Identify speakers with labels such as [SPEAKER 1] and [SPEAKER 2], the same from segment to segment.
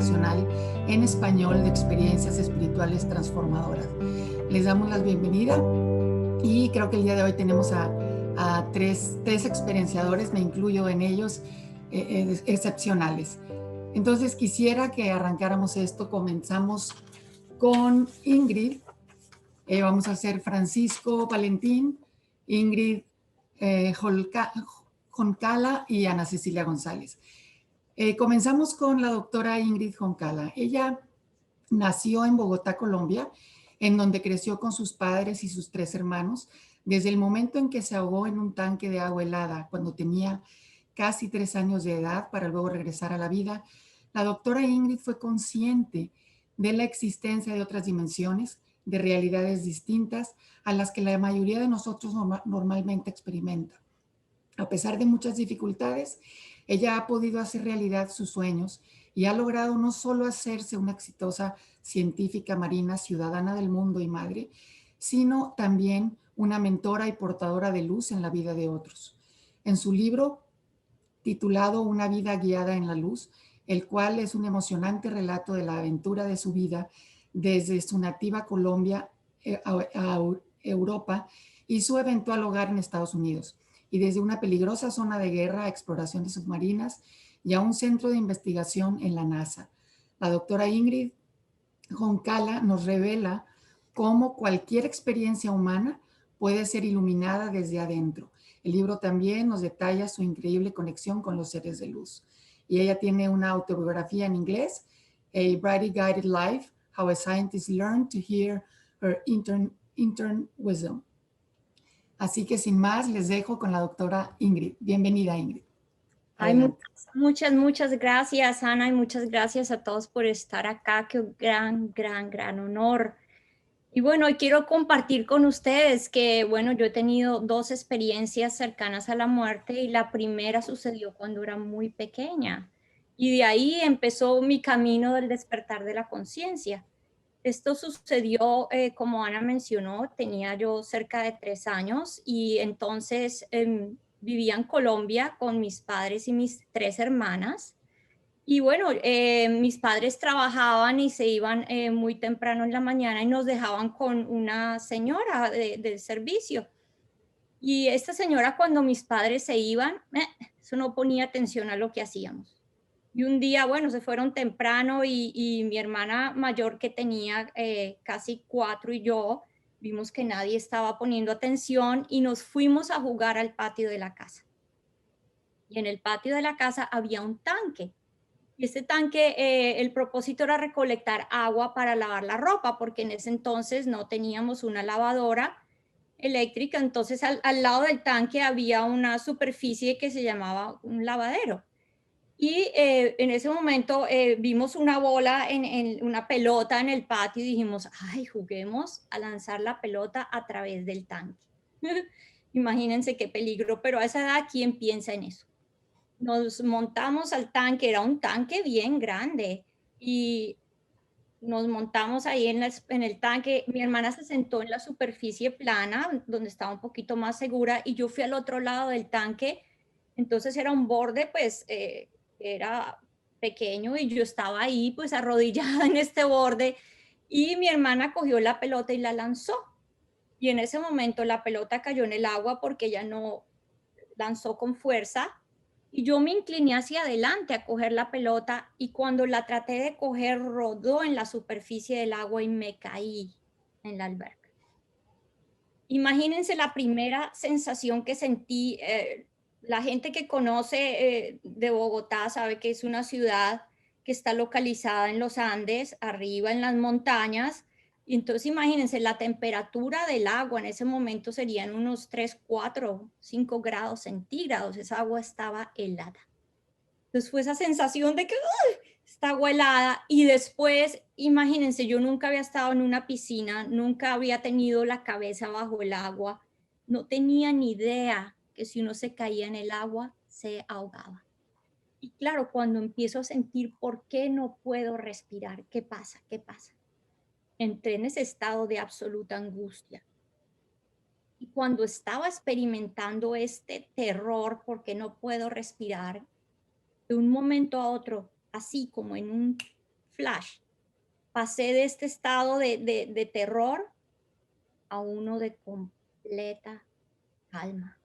[SPEAKER 1] internacional en español de experiencias espirituales transformadoras. Les damos la bienvenida y creo que el día de hoy tenemos a tres experienciadores, me incluyo en ellos, excepcionales. Entonces quisiera que arrancáramos esto. Comenzamos con Ingrid. Vamos a hacer Francisco Valentín, Ingrid Joncala y Ana Cecilia González. Comenzamos con la doctora Ingrid Joncala. Ella nació en Bogotá, Colombia, en donde creció con sus padres y sus 3 hermanos. Desde el momento en que se ahogó en un tanque de agua helada cuando tenía casi 3 años de edad para luego regresar a la vida, la doctora Ingrid fue consciente de la existencia de otras dimensiones, de realidades distintas a las que la mayoría de nosotros normalmente experimenta. A pesar de muchas dificultades, ella ha podido hacer realidad sus sueños y ha logrado no solo hacerse una exitosa científica marina, ciudadana del mundo y madre, sino también una mentora y portadora de luz en la vida de otros. En su libro titulado Una vida guiada en la luz, el cual es un emocionante relato de la aventura de su vida desde su nativa Colombia a Europa y su eventual hogar en Estados Unidos, y desde una peligrosa zona de guerra a exploraciones submarinas y a un centro de investigación en la NASA. La doctora Ingrid Joncala nos revela cómo cualquier experiencia humana puede ser iluminada desde adentro. El libro también nos detalla su increíble conexión con los seres de luz. Y ella tiene una autobiografía en inglés, A Brightly Guided Life, How a Scientist Learned to Hear Her Intern Wisdom. Así que sin más, les dejo con la doctora Ingrid. Bienvenida, Ingrid.
[SPEAKER 2] Ay, muchas gracias, Ana, y muchas gracias a todos por estar acá. Qué gran honor. Y bueno, hoy quiero compartir con ustedes que, bueno, yo he tenido 2 experiencias cercanas a la muerte y la primera sucedió cuando era muy pequeña. Y de ahí empezó mi camino del despertar de la conciencia. Esto sucedió, como Ana mencionó, tenía yo cerca de 3 años y entonces vivía en Colombia con mis padres y mis 3 hermanas. Y bueno, mis padres trabajaban y se iban muy temprano en la mañana y nos dejaban con una señora del servicio. Y esta señora, cuando mis padres se iban, eso no ponía atención a lo que hacíamos. Y un día, bueno, se fueron temprano y mi hermana mayor, que tenía casi 4, y yo vimos que nadie estaba poniendo atención y nos fuimos a jugar al patio de la casa. Y en el patio de la casa había un tanque. Y ese tanque, el propósito era recolectar agua para lavar la ropa, porque en ese entonces no teníamos una lavadora eléctrica. Entonces al lado del tanque había una superficie que se llamaba un lavadero. Y en ese momento vimos una bola, una pelota en el patio, y dijimos, ay, juguemos a lanzar la pelota a través del tanque. Imagínense qué peligro, pero a esa edad, ¿quién piensa en eso? Nos montamos al tanque, era un tanque bien grande, y nos montamos ahí en el tanque. Mi hermana se sentó en la superficie plana, donde estaba un poquito más segura, y yo fui al otro lado del tanque. Entonces era un borde, pues, era pequeño, y yo estaba ahí, pues, arrodillada en este borde, y mi hermana cogió la pelota y la lanzó. Y en ese momento la pelota cayó en el agua porque ella no lanzó con fuerza, y yo me incliné hacia adelante a coger la pelota, y cuando la traté de coger rodó en la superficie del agua y me caí en la alberca. Imagínense la primera sensación que sentí. La gente que conoce de Bogotá sabe que es una ciudad que está localizada en los Andes, arriba en las montañas. Y entonces imagínense, la temperatura del agua en ese momento serían unos 3, 4, 5 grados centígrados. Esa agua estaba helada. Entonces fue esa sensación de que ¡uy!, está agua helada. Y después, imagínense, yo nunca había estado en una piscina, nunca había tenido la cabeza bajo el agua, no tenía ni idea que si uno se caía en el agua, se ahogaba. Y claro, cuando empiezo a sentir por qué no puedo respirar, ¿qué pasa? ¿Qué pasa? Entré en ese estado de absoluta angustia. Y cuando estaba experimentando este terror porque no puedo respirar, de un momento a otro, así como en un flash. Pasé de este estado de terror a uno de completa calma,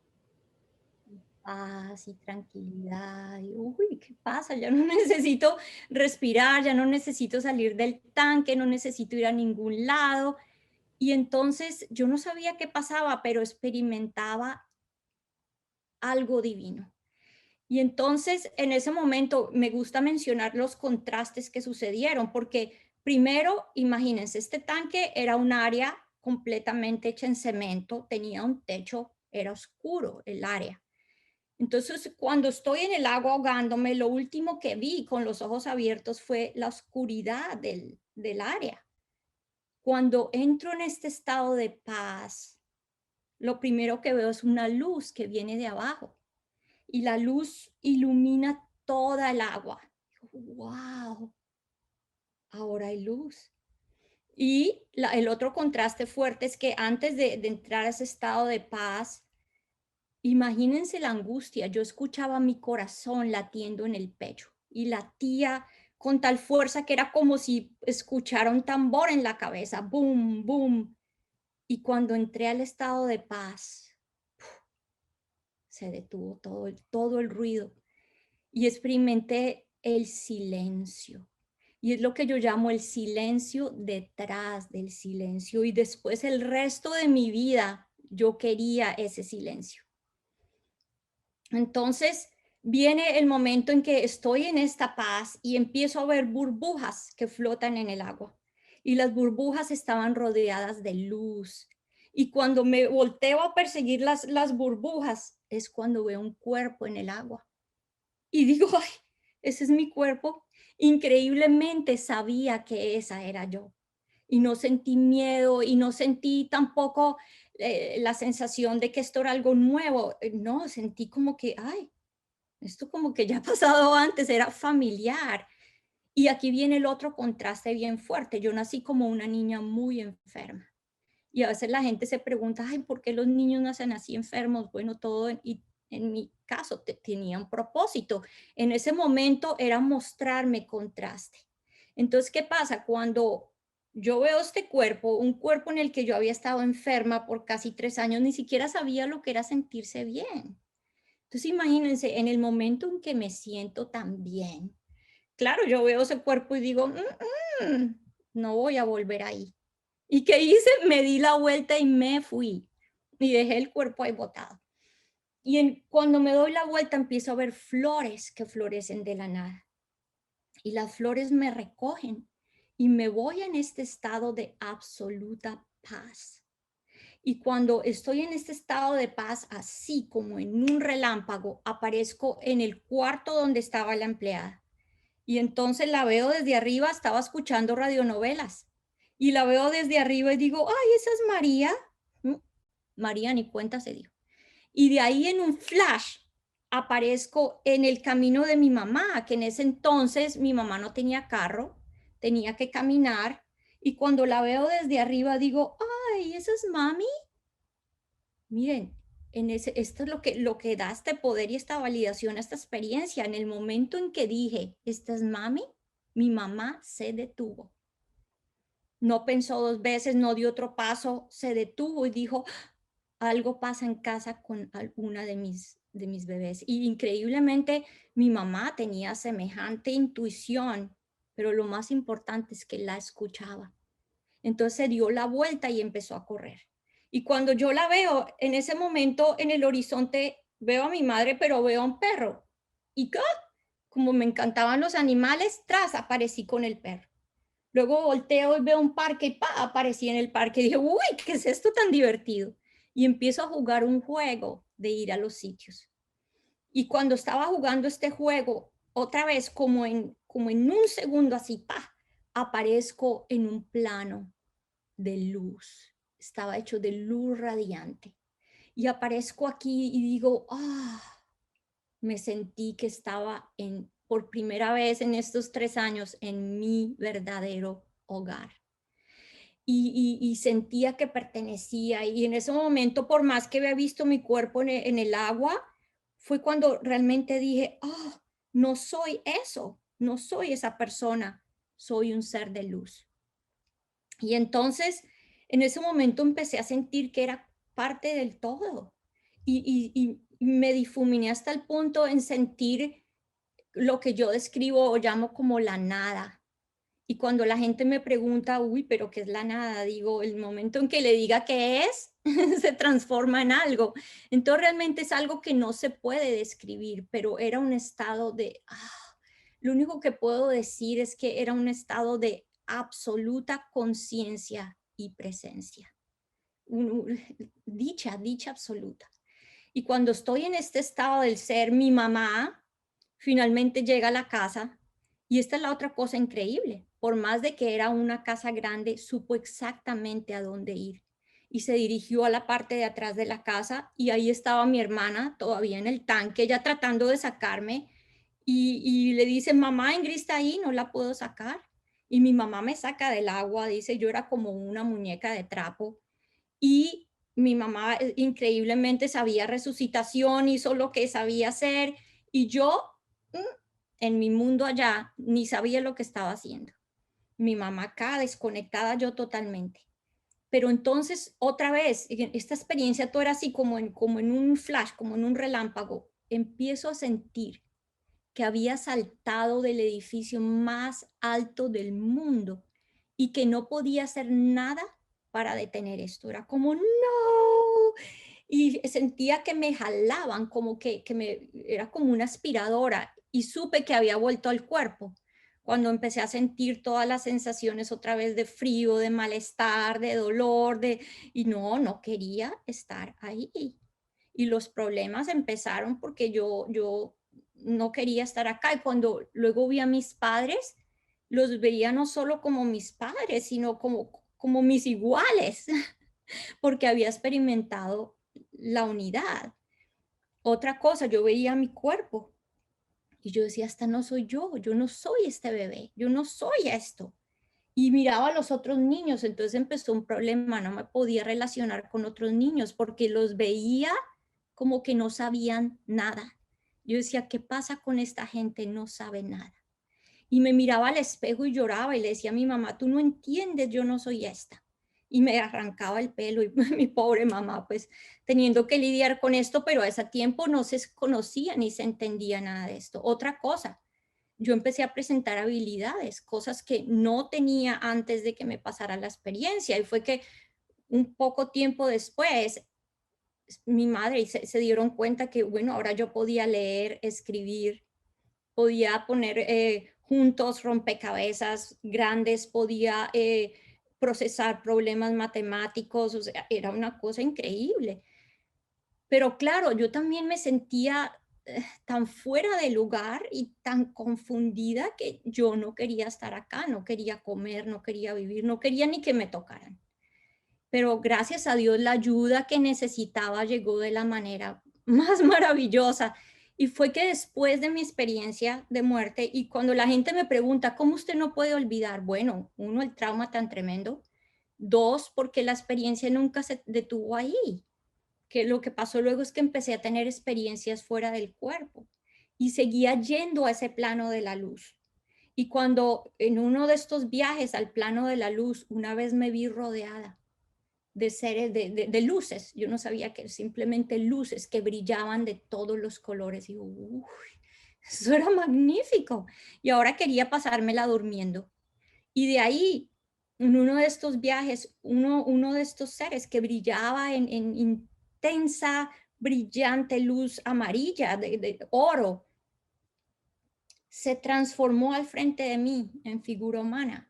[SPEAKER 2] paz y tranquilidad. Y, uy, ¿qué pasa? Ya no necesito respirar, ya no necesito salir del tanque, no necesito ir a ningún lado. Y entonces yo no sabía qué pasaba, pero experimentaba algo divino. Y entonces en ese momento me gusta mencionar los contrastes que sucedieron, porque primero, imagínense, este tanque era un área completamente hecha en cemento, tenía un techo, era oscuro el área. Entonces, cuando estoy en el agua ahogándome, lo último que vi con los ojos abiertos fue la oscuridad del área. Cuando entro en este estado de paz, lo primero que veo es una luz que viene de abajo y la luz ilumina toda el agua. ¡Wow! Ahora hay luz. Y el otro contraste fuerte es que antes de entrar a ese estado de paz, imagínense la angustia. Yo escuchaba mi corazón latiendo en el pecho y latía con tal fuerza que era como si escuchara un tambor en la cabeza. Boom, boom. Y cuando entré al estado de paz, se detuvo todo el ruido y experimenté el silencio. Y es lo que yo llamo el silencio detrás del silencio. Y después el resto de mi vida yo quería ese silencio. Entonces viene el momento en que estoy en esta paz y empiezo a ver burbujas que flotan en el agua. Y las burbujas estaban rodeadas de luz. Y cuando me volteo a perseguir las burbujas, es cuando veo un cuerpo en el agua. Y digo, ay, ese es mi cuerpo. Increíblemente sabía que esa era yo. Y no sentí miedo y no sentí tampoco la sensación de que esto era algo nuevo. No, sentí como que, ay, esto como que ya ha pasado antes, era familiar. Y aquí viene el otro contraste bien fuerte. Yo nací como una niña muy enferma. Y a veces la gente se pregunta, ay, ¿por qué los niños nacen así enfermos? Bueno, todo, y en mi caso tenía un propósito. En ese momento era mostrarme contraste. Entonces, ¿qué pasa? Cuando yo veo este cuerpo, un cuerpo en el que yo había estado enferma por casi 3 años, ni siquiera sabía lo que era sentirse bien. Entonces, imagínense, en el momento en que me siento tan bien, claro, yo veo ese cuerpo y digo, no voy a volver ahí. ¿Y qué hice? Me di la vuelta y me fui. Y dejé el cuerpo ahí botado. Y cuando me doy la vuelta empiezo a ver flores que florecen de la nada. Y las flores me recogen y me voy en este estado de absoluta paz. Y cuando estoy en este estado de paz, así como en un relámpago, aparezco en el cuarto donde estaba la empleada. Y entonces la veo desde arriba, estaba escuchando radionovelas. Y la veo desde arriba y digo, ay, esa es María. María ni cuenta se dio. Y de ahí en un flash aparezco en el camino de mi mamá, que en ese entonces mi mamá no tenía carro, tenía que caminar. Y cuando la veo desde arriba digo, ay, esa es mami. Miren, esto es lo que da este poder y esta validación a esta experiencia. En el momento en que dije, esta es mami, mi mamá se detuvo. No pensó 2 veces, no dio otro paso, se detuvo y dijo, algo pasa en casa con alguna de mis bebés. Y increíblemente mi mamá tenía semejante intuición, pero lo más importante es que la escuchaba. Entonces se dio la vuelta y empezó a correr. Y cuando yo la veo, en ese momento en el horizonte veo a mi madre, pero veo a un perro. Y como me encantaban los animales, tras aparecí con el perro. Luego volteo y veo un parque y aparecí en el parque. Y dije, uy, ¿qué es esto tan divertido? Y empiezo a jugar un juego de ir a los sitios. Y cuando estaba jugando este juego, otra vez como en un segundo así, aparezco en un plano de luz. Estaba hecho de luz radiante. Y aparezco aquí y digo, me sentí que estaba por primera vez en estos 3 años en mi verdadero hogar. Y sentía que pertenecía. Y en ese momento, por más que había visto mi cuerpo en el agua, fue cuando realmente dije, no soy eso, no soy esa persona, soy un ser de luz. Y entonces, en ese momento empecé a sentir que era parte del todo. Y me difuminé hasta el punto en sentir lo que yo describo o llamo como la nada. Y cuando la gente me pregunta, uy, pero ¿qué es la nada? Digo, el momento en que le diga qué es, se transforma en algo. Entonces realmente es algo que no se puede describir, pero era un estado de, lo único que puedo decir es que era un estado de absoluta conciencia y presencia. Dicha absoluta. Y cuando estoy en este estado del ser, mi mamá finalmente llega a la casa y esta es la otra cosa increíble. Por más de que era una casa grande, supo exactamente a dónde ir y se dirigió a la parte de atrás de la casa y ahí estaba mi hermana todavía en el tanque, ya tratando de sacarme y le dice, mamá, Ingrid está ahí, no la puedo sacar. Y mi mamá me saca del agua, dice, yo era como una muñeca de trapo y mi mamá increíblemente sabía resucitación, hizo lo que sabía hacer y yo mm, en mi mundo allá ni sabía lo que estaba haciendo. Mi mamá acá desconectada yo totalmente. Pero entonces otra vez, esta experiencia todo era así como en un flash, como en un relámpago. Empiezo a sentir que había saltado del edificio más alto del mundo y que no podía hacer nada para detener esto. Era como, no. Y sentía que me jalaban, como era como una aspiradora y supe que había vuelto al cuerpo. Cuando empecé a sentir todas las sensaciones otra vez de frío, de malestar, de dolor, y no quería estar ahí. Y los problemas empezaron porque yo no quería estar acá. Y cuando luego vi a mis padres, los veía no solo como mis padres, sino como mis iguales, porque había experimentado la unidad. Otra cosa, yo veía mi cuerpo y yo decía, esta no soy yo no soy este bebé, yo no soy esto. Y miraba a los otros niños, entonces empezó un problema, no me podía relacionar con otros niños porque los veía como que no sabían nada. Yo decía, ¿qué pasa con esta gente? No sabe nada. Y me miraba al espejo y lloraba y le decía a mi mamá, tú no entiendes, yo no soy esta. Y me arrancaba el pelo y mi pobre mamá, pues teniendo que lidiar con esto, pero a ese tiempo no se conocía ni se entendía nada de esto. Otra cosa, yo empecé a presentar habilidades, cosas que no tenía antes de que me pasara la experiencia. Y fue que un poco tiempo después, mi madre se dieron cuenta que, bueno, ahora yo podía leer, escribir, podía poner juntos rompecabezas grandes, podía procesar problemas matemáticos, o sea, era una cosa increíble. Pero claro, yo también me sentía tan fuera de lugar y tan confundida que yo no quería estar acá, no quería comer, no quería vivir, no quería ni que me tocaran. Pero gracias a Dios la ayuda que necesitaba llegó de la manera más maravillosa. Y fue que después de mi experiencia de muerte y cuando la gente me pregunta, ¿cómo usted no puede olvidar? Bueno, uno, el trauma tan tremendo. Dos, porque la experiencia nunca se detuvo ahí. Que lo que pasó luego es que empecé a tener experiencias fuera del cuerpo y seguía yendo a ese plano de la luz. Y cuando en uno de estos viajes al plano de la luz, una vez me vi rodeada de seres de luces. Yo no sabía que simplemente luces que brillaban de todos los colores. Y uy, eso era magnífico. Y ahora quería pasármela durmiendo. Y de ahí, en uno de estos viajes, uno de estos seres que brillaba en intensa, brillante luz amarilla, de oro, se transformó al frente de mí en figura humana.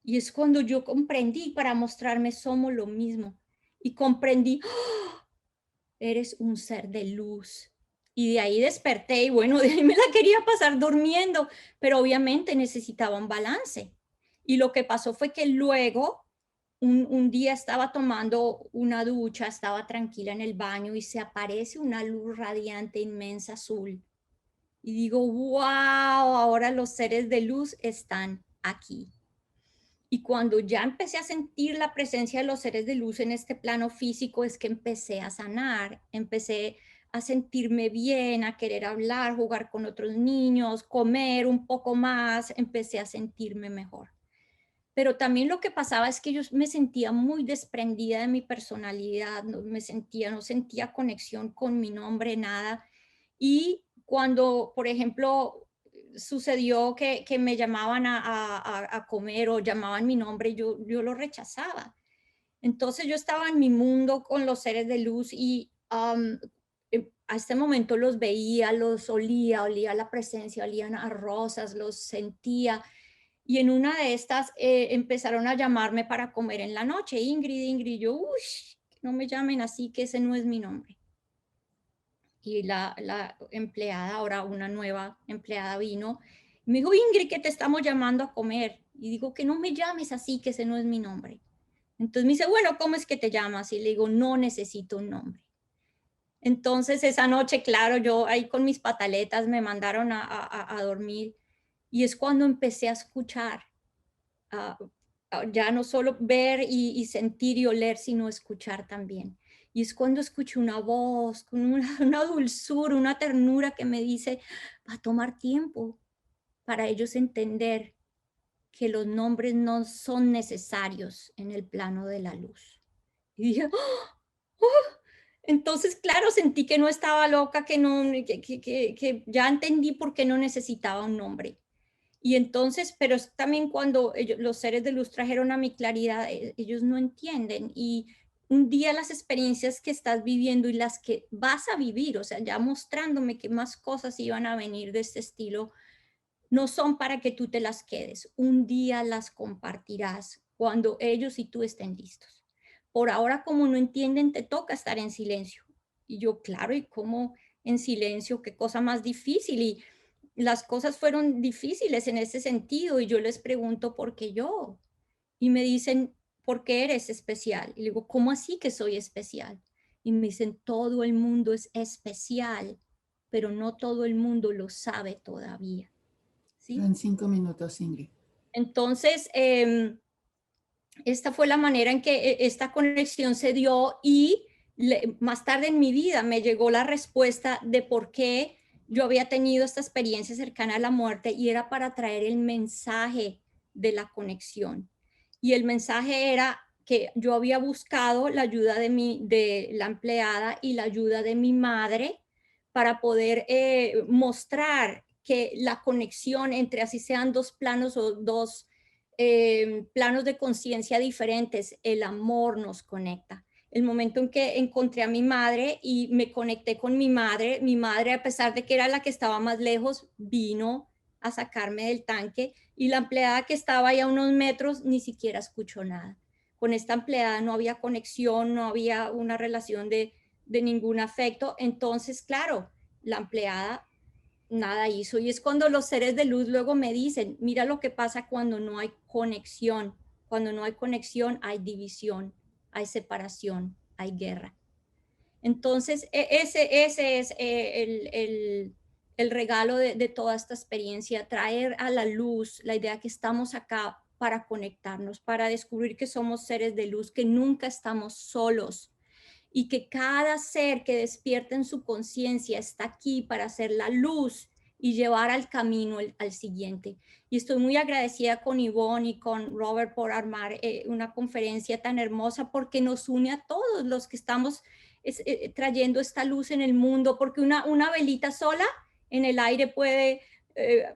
[SPEAKER 2] Y es cuando yo comprendí, para mostrarme somos lo mismo. Y comprendí, ¡oh! Eres un ser de luz. Y de ahí desperté y bueno, de ahí me la quería pasar durmiendo, pero obviamente necesitaba un balance. Y lo que pasó fue que luego, un día estaba tomando una ducha, estaba tranquila en el baño y se aparece una luz radiante, inmensa, azul. Y digo, wow, ahora los seres de luz están aquí. Y cuando ya empecé a sentir la presencia de los seres de luz en este plano físico, es que empecé a sanar, empecé a sentirme bien, a querer hablar, jugar con otros niños, comer un poco más, empecé a sentirme mejor. Pero también lo que pasaba es que yo me sentía muy desprendida de mi personalidad, no sentía conexión con mi nombre, nada. Y cuando, por ejemplo, sucedió que me llamaban a comer o llamaban mi nombre, yo lo rechazaba. Entonces yo estaba en mi mundo con los seres de luz y a este momento los veía, los olía la presencia, olían a rosas, los sentía. Y en una de estas empezaron a llamarme para comer en la noche. Ingrid, Ingrid, yo, uy, no me llamen así, que ese no es mi nombre. Y la empleada, ahora una nueva empleada vino, y me dijo, Ingrid, que te estamos llamando a comer. Y digo, que no me llames así, que ese no es mi nombre. Entonces me dice, bueno, ¿cómo es que te llamas? Y le digo, no necesito un nombre. Entonces esa noche, claro, yo ahí con mis pataletas me mandaron a dormir y es cuando empecé a escuchar, a, ya no solo ver y sentir y oler, sino escuchar también. Y es cuando escucho una voz con una dulzura, una ternura que me dice, va a tomar tiempo para ellos entender que los nombres no son necesarios en el plano de la luz. Y dije, ¡oh! ¡Oh! Entonces, claro, sentí que no estaba loca, que, no, que ya entendí por qué no necesitaba un nombre. Y entonces, pero es también cuando los seres de luz trajeron a mi claridad, ellos no entienden. Y un día las experiencias que estás viviendo y las que vas a vivir, o sea, ya mostrándome que más cosas iban a venir de este estilo, no son para que tú te las quedes. Un día las compartirás cuando ellos y tú estén listos. Por ahora, como no entienden, te toca estar en silencio. Y yo, claro, ¿y cómo en silencio? Qué cosa más difícil. Y las cosas fueron difíciles en ese sentido. Y yo les pregunto, ¿por qué yo? Y me dicen, ¿por qué eres especial? Y le digo, ¿cómo así que soy especial? Y me dicen, todo el mundo es especial, pero no todo el mundo lo sabe todavía. ¿Sí?
[SPEAKER 1] En 5 minutos, Ingrid.
[SPEAKER 2] Entonces, esta fue la manera en que esta conexión se dio y más tarde en mi vida me llegó la respuesta de por qué yo había tenido esta experiencia cercana a la muerte y era para traer el mensaje de la conexión. Y el mensaje era que yo había buscado la ayuda de la empleada y la ayuda de mi madre para poder mostrar que la conexión entre así sean dos planos o dos planos de conciencia diferentes, el amor nos conecta. El momento en que encontré a mi madre y me conecté con mi madre, a pesar de que era la que estaba más lejos, vino a sacarme del tanque y la empleada que estaba ahí a unos metros ni siquiera escuchó nada. Con esta empleada no había conexión, no había una relación de ningún afecto. Entonces, claro, la empleada nada hizo. Y es cuando los seres de luz luego me dicen, mira lo que pasa cuando no hay conexión. Cuando no hay conexión hay división, hay separación, hay guerra. Entonces, ese es el regalo de toda esta experiencia, traer a la luz la idea que estamos acá para conectarnos, para descubrir que somos seres de luz, que nunca estamos solos y que cada ser que despierta en su conciencia está aquí para hacer la luz y llevar al camino al siguiente. Y estoy muy agradecida con Ivonne y con Robert por armar una conferencia tan hermosa porque nos une a todos los que estamos trayendo esta luz en el mundo, porque una velita sola en el aire puede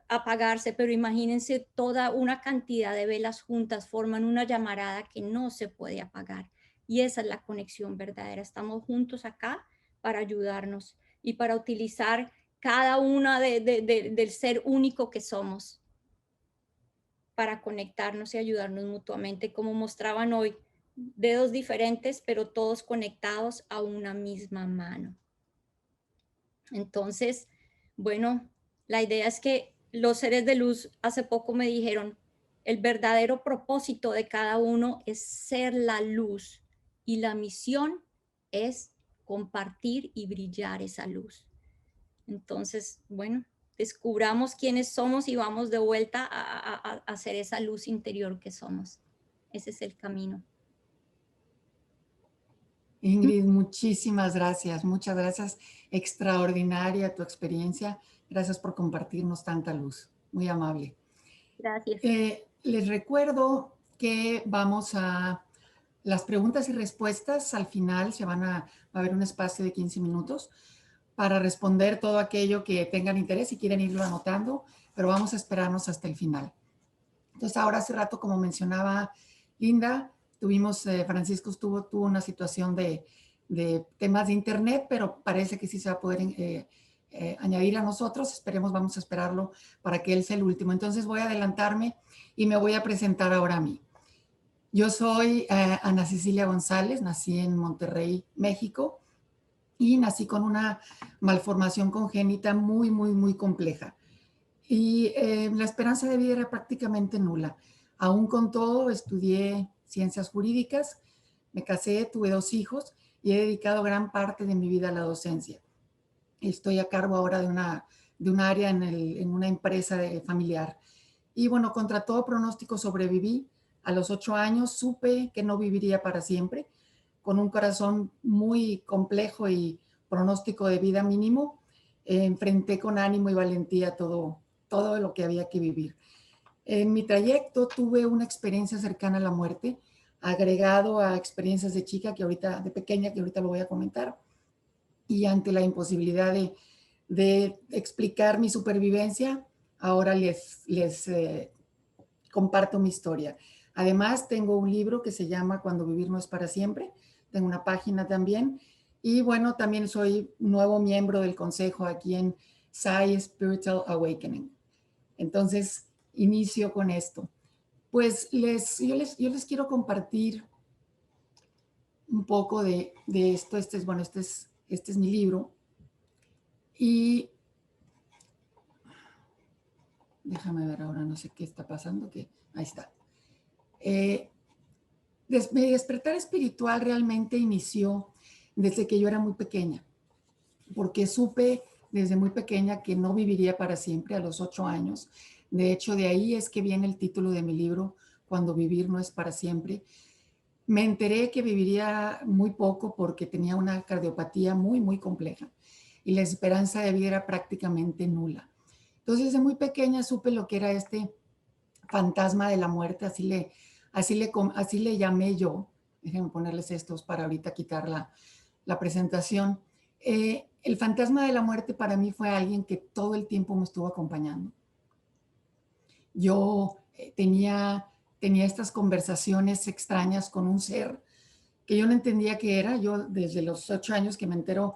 [SPEAKER 2] apagarse, pero imagínense toda una cantidad de velas juntas forman una llamarada que no se puede apagar. Y esa es la conexión verdadera. Estamos juntos acá para ayudarnos y para utilizar cada una del ser único que somos para conectarnos y ayudarnos mutuamente, como mostraban hoy, dedos diferentes, pero todos conectados a una misma mano. Entonces, bueno, la idea es que los seres de luz hace poco me dijeron, el verdadero propósito de cada uno es ser la luz y la misión es compartir y brillar esa luz. Entonces, bueno, descubramos quiénes somos y vamos de vuelta a hacer esa luz interior que somos. Ese es el camino.
[SPEAKER 1] Ingrid, muchísimas gracias. Muchas gracias. Extraordinaria tu experiencia. Gracias por compartirnos tanta luz. Muy amable.
[SPEAKER 2] Gracias.
[SPEAKER 1] Les recuerdo que vamos a las preguntas y respuestas. Al final va a haber un espacio de 15 minutos para responder todo aquello que tengan interés y quieren irlo anotando, pero vamos a esperarnos hasta el final. Entonces, ahora hace rato, como mencionaba Linda, Francisco tuvo una situación de temas de internet, pero parece que sí se va a poder añadir a nosotros. Esperemos, vamos a esperarlo para que él sea el último. Entonces voy a adelantarme y me voy a presentar ahora a mí. Yo soy Ana Cecilia González, nací en Monterrey, México, y nací con una malformación congénita muy, muy, muy compleja. Y la esperanza de vida era prácticamente nula. Aún con todo, estudié ciencias jurídicas, me casé, tuve 2 hijos y he dedicado gran parte de mi vida a la docencia. Estoy a cargo ahora de un área en una empresa familiar. Y bueno, contra todo pronóstico sobreviví. A los 8 años supe que no viviría para siempre, con un corazón muy complejo y pronóstico de vida mínimo. Enfrenté con ánimo y valentía todo lo que había que vivir. En mi trayecto tuve una experiencia cercana a la muerte, agregado a experiencias de chica de pequeña, que ahorita lo voy a comentar, y ante la imposibilidad de explicar mi supervivencia, ahora les comparto mi historia. Además, tengo un libro que se llama Cuando vivir no es para siempre. Tengo una página también. Y bueno, también soy nuevo miembro del consejo aquí en Sai Spiritual Awakening. Entonces, inicio con esto. Pues yo les quiero compartir un poco de esto. Este es mi libro. Y déjame ver ahora, no sé qué está pasando, ahí está. Mi despertar espiritual realmente inició desde que yo era muy pequeña, porque supe desde muy pequeña que no viviría para siempre a los 8 años. De hecho, de ahí es que viene el título de mi libro, Cuando vivir no es para siempre. Me enteré que viviría muy poco porque tenía una cardiopatía muy, muy compleja y la esperanza de vida era prácticamente nula. Entonces, desde muy pequeña supe lo que era este fantasma de la muerte, así le llamé yo. Déjenme ponerles estos para ahorita quitar la presentación. El fantasma de la muerte para mí fue alguien que todo el tiempo me estuvo acompañando. Yo tenía estas conversaciones extrañas con un ser que yo no entendía qué era. Yo desde los 8 años que me entero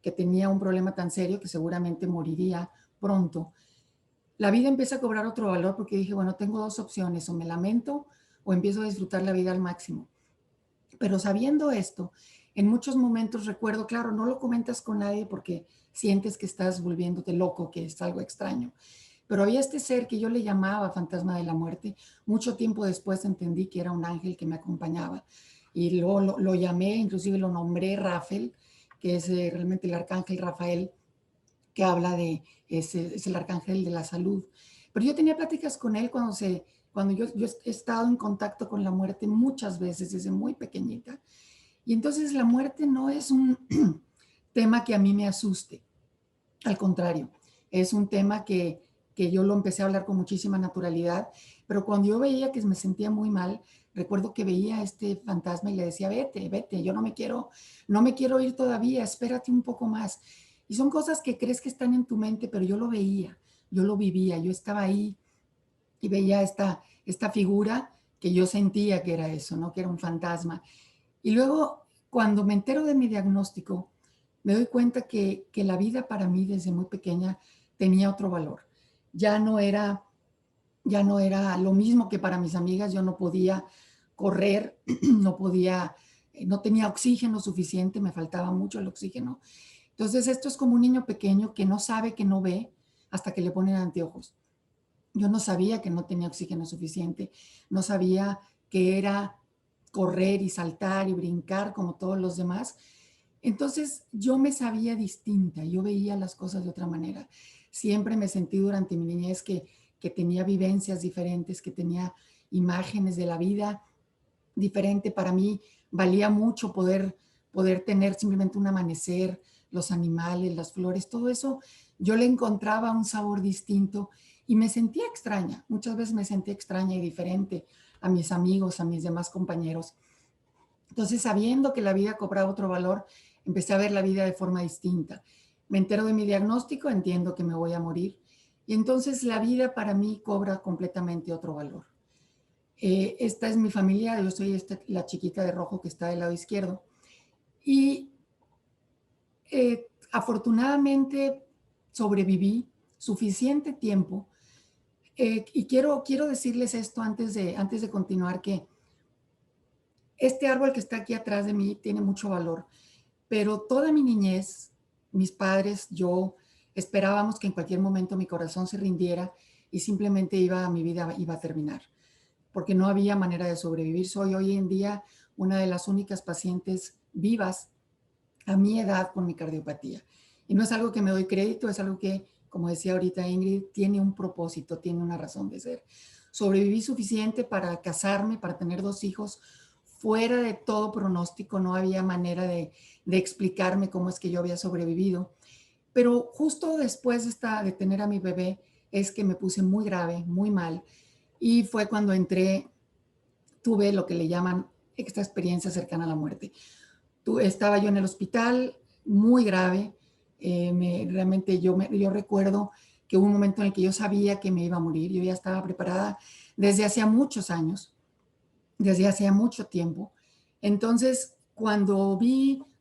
[SPEAKER 1] que tenía un problema tan serio que seguramente moriría pronto, la vida empieza a cobrar otro valor porque dije, bueno, tengo 2 opciones, o me lamento o empiezo a disfrutar la vida al máximo. Pero sabiendo esto, en muchos momentos recuerdo, claro, no lo comentas con nadie porque sientes que estás volviéndote loco, que es algo extraño. Pero había este ser que yo le llamaba fantasma de la muerte. Mucho tiempo después entendí que era un ángel que me acompañaba. Y luego lo llamé, inclusive lo nombré Rafael, que es realmente el arcángel Rafael, que habla es el arcángel de la salud. Pero yo tenía pláticas con él cuando yo he estado en contacto con la muerte muchas veces desde muy pequeñita. Y entonces la muerte no es un tema que a mí me asuste. Al contrario, es un tema que yo lo empecé a hablar con muchísima naturalidad, pero cuando yo veía que me sentía muy mal, recuerdo que veía a este fantasma y le decía, vete, vete, yo no me quiero ir todavía, espérate un poco más. Y son cosas que crees que están en tu mente, pero yo lo veía, yo lo vivía, yo estaba ahí y veía esta figura que yo sentía que era eso, ¿no? Que era un fantasma. Y luego, cuando me entero de mi diagnóstico, me doy cuenta que la vida para mí desde muy pequeña tenía otro valor. Ya no era, ya no era lo mismo que para mis amigas. Yo no podía correr, no tenía oxígeno suficiente, me faltaba mucho el oxígeno. Entonces, esto es como un niño pequeño que no sabe que no ve hasta que le ponen anteojos. Yo no sabía que no tenía oxígeno suficiente, no sabía que era correr y saltar y brincar como todos los demás. Entonces yo me sabía distinta, yo veía las cosas de otra manera. Siempre me sentí durante mi niñez que tenía vivencias diferentes, que tenía imágenes de la vida diferente. Para mí valía mucho poder poder tener simplemente un amanecer, los animales, las flores, todo eso, yo le encontraba un sabor distinto y me sentía extraña. Muchas veces me sentía extraña y diferente a mis amigos, a mis demás compañeros. Entonces, sabiendo que la vida cobraba otro valor, empecé a ver la vida de forma distinta. Me entero de mi diagnóstico, entiendo que me voy a morir. Y entonces la vida para mí cobra completamente otro valor. Esta es mi familia, yo soy la chiquita de rojo que está del lado izquierdo. Y afortunadamente sobreviví suficiente tiempo. Y quiero decirles esto antes de continuar, que este árbol que está aquí atrás de mí tiene mucho valor, pero toda mi niñez, mis padres, yo esperábamos que en cualquier momento mi corazón se rindiera y simplemente mi vida iba a terminar, porque no había manera de sobrevivir. Soy hoy en día una de las únicas pacientes vivas a mi edad con mi cardiopatía. Y no es algo que me doy crédito, es algo que, como decía ahorita Ingrid, tiene un propósito, tiene una razón de ser. Sobreviví suficiente para casarme, para tener 2 hijos, fuera de todo pronóstico, no había manera de explicarme cómo es que yo había sobrevivido. Pero justo después de tener a mi bebé es que me puse muy grave, muy mal, y fue cuando tuve lo que le llaman esta experiencia cercana a la muerte. Estaba yo en el hospital muy grave, realmente yo recuerdo que hubo un momento en el que yo sabía que me iba a morir, yo ya estaba preparada desde hacía muchos años, desde hacía mucho tiempo. Entonces, cuando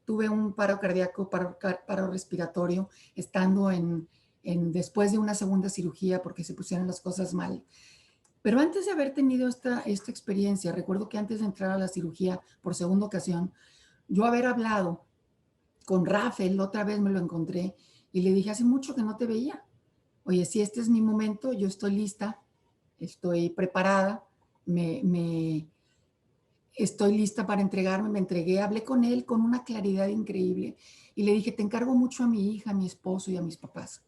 [SPEAKER 1] tuve un paro cardíaco, paro respiratorio, estando después de una segunda cirugía porque se pusieron las cosas mal. Pero antes de haber tenido esta experiencia, recuerdo que antes de entrar a la cirugía por segunda ocasión, yo haber hablado con Rafael, otra vez me lo encontré y le dije, hace mucho que no te veía. Oye, si este es mi momento, yo estoy lista, estoy preparada, estoy lista para entregarme, me entregué, hablé con él con una claridad increíble y le dije, te encargo mucho a mi hija, a mi esposo y a mis papás.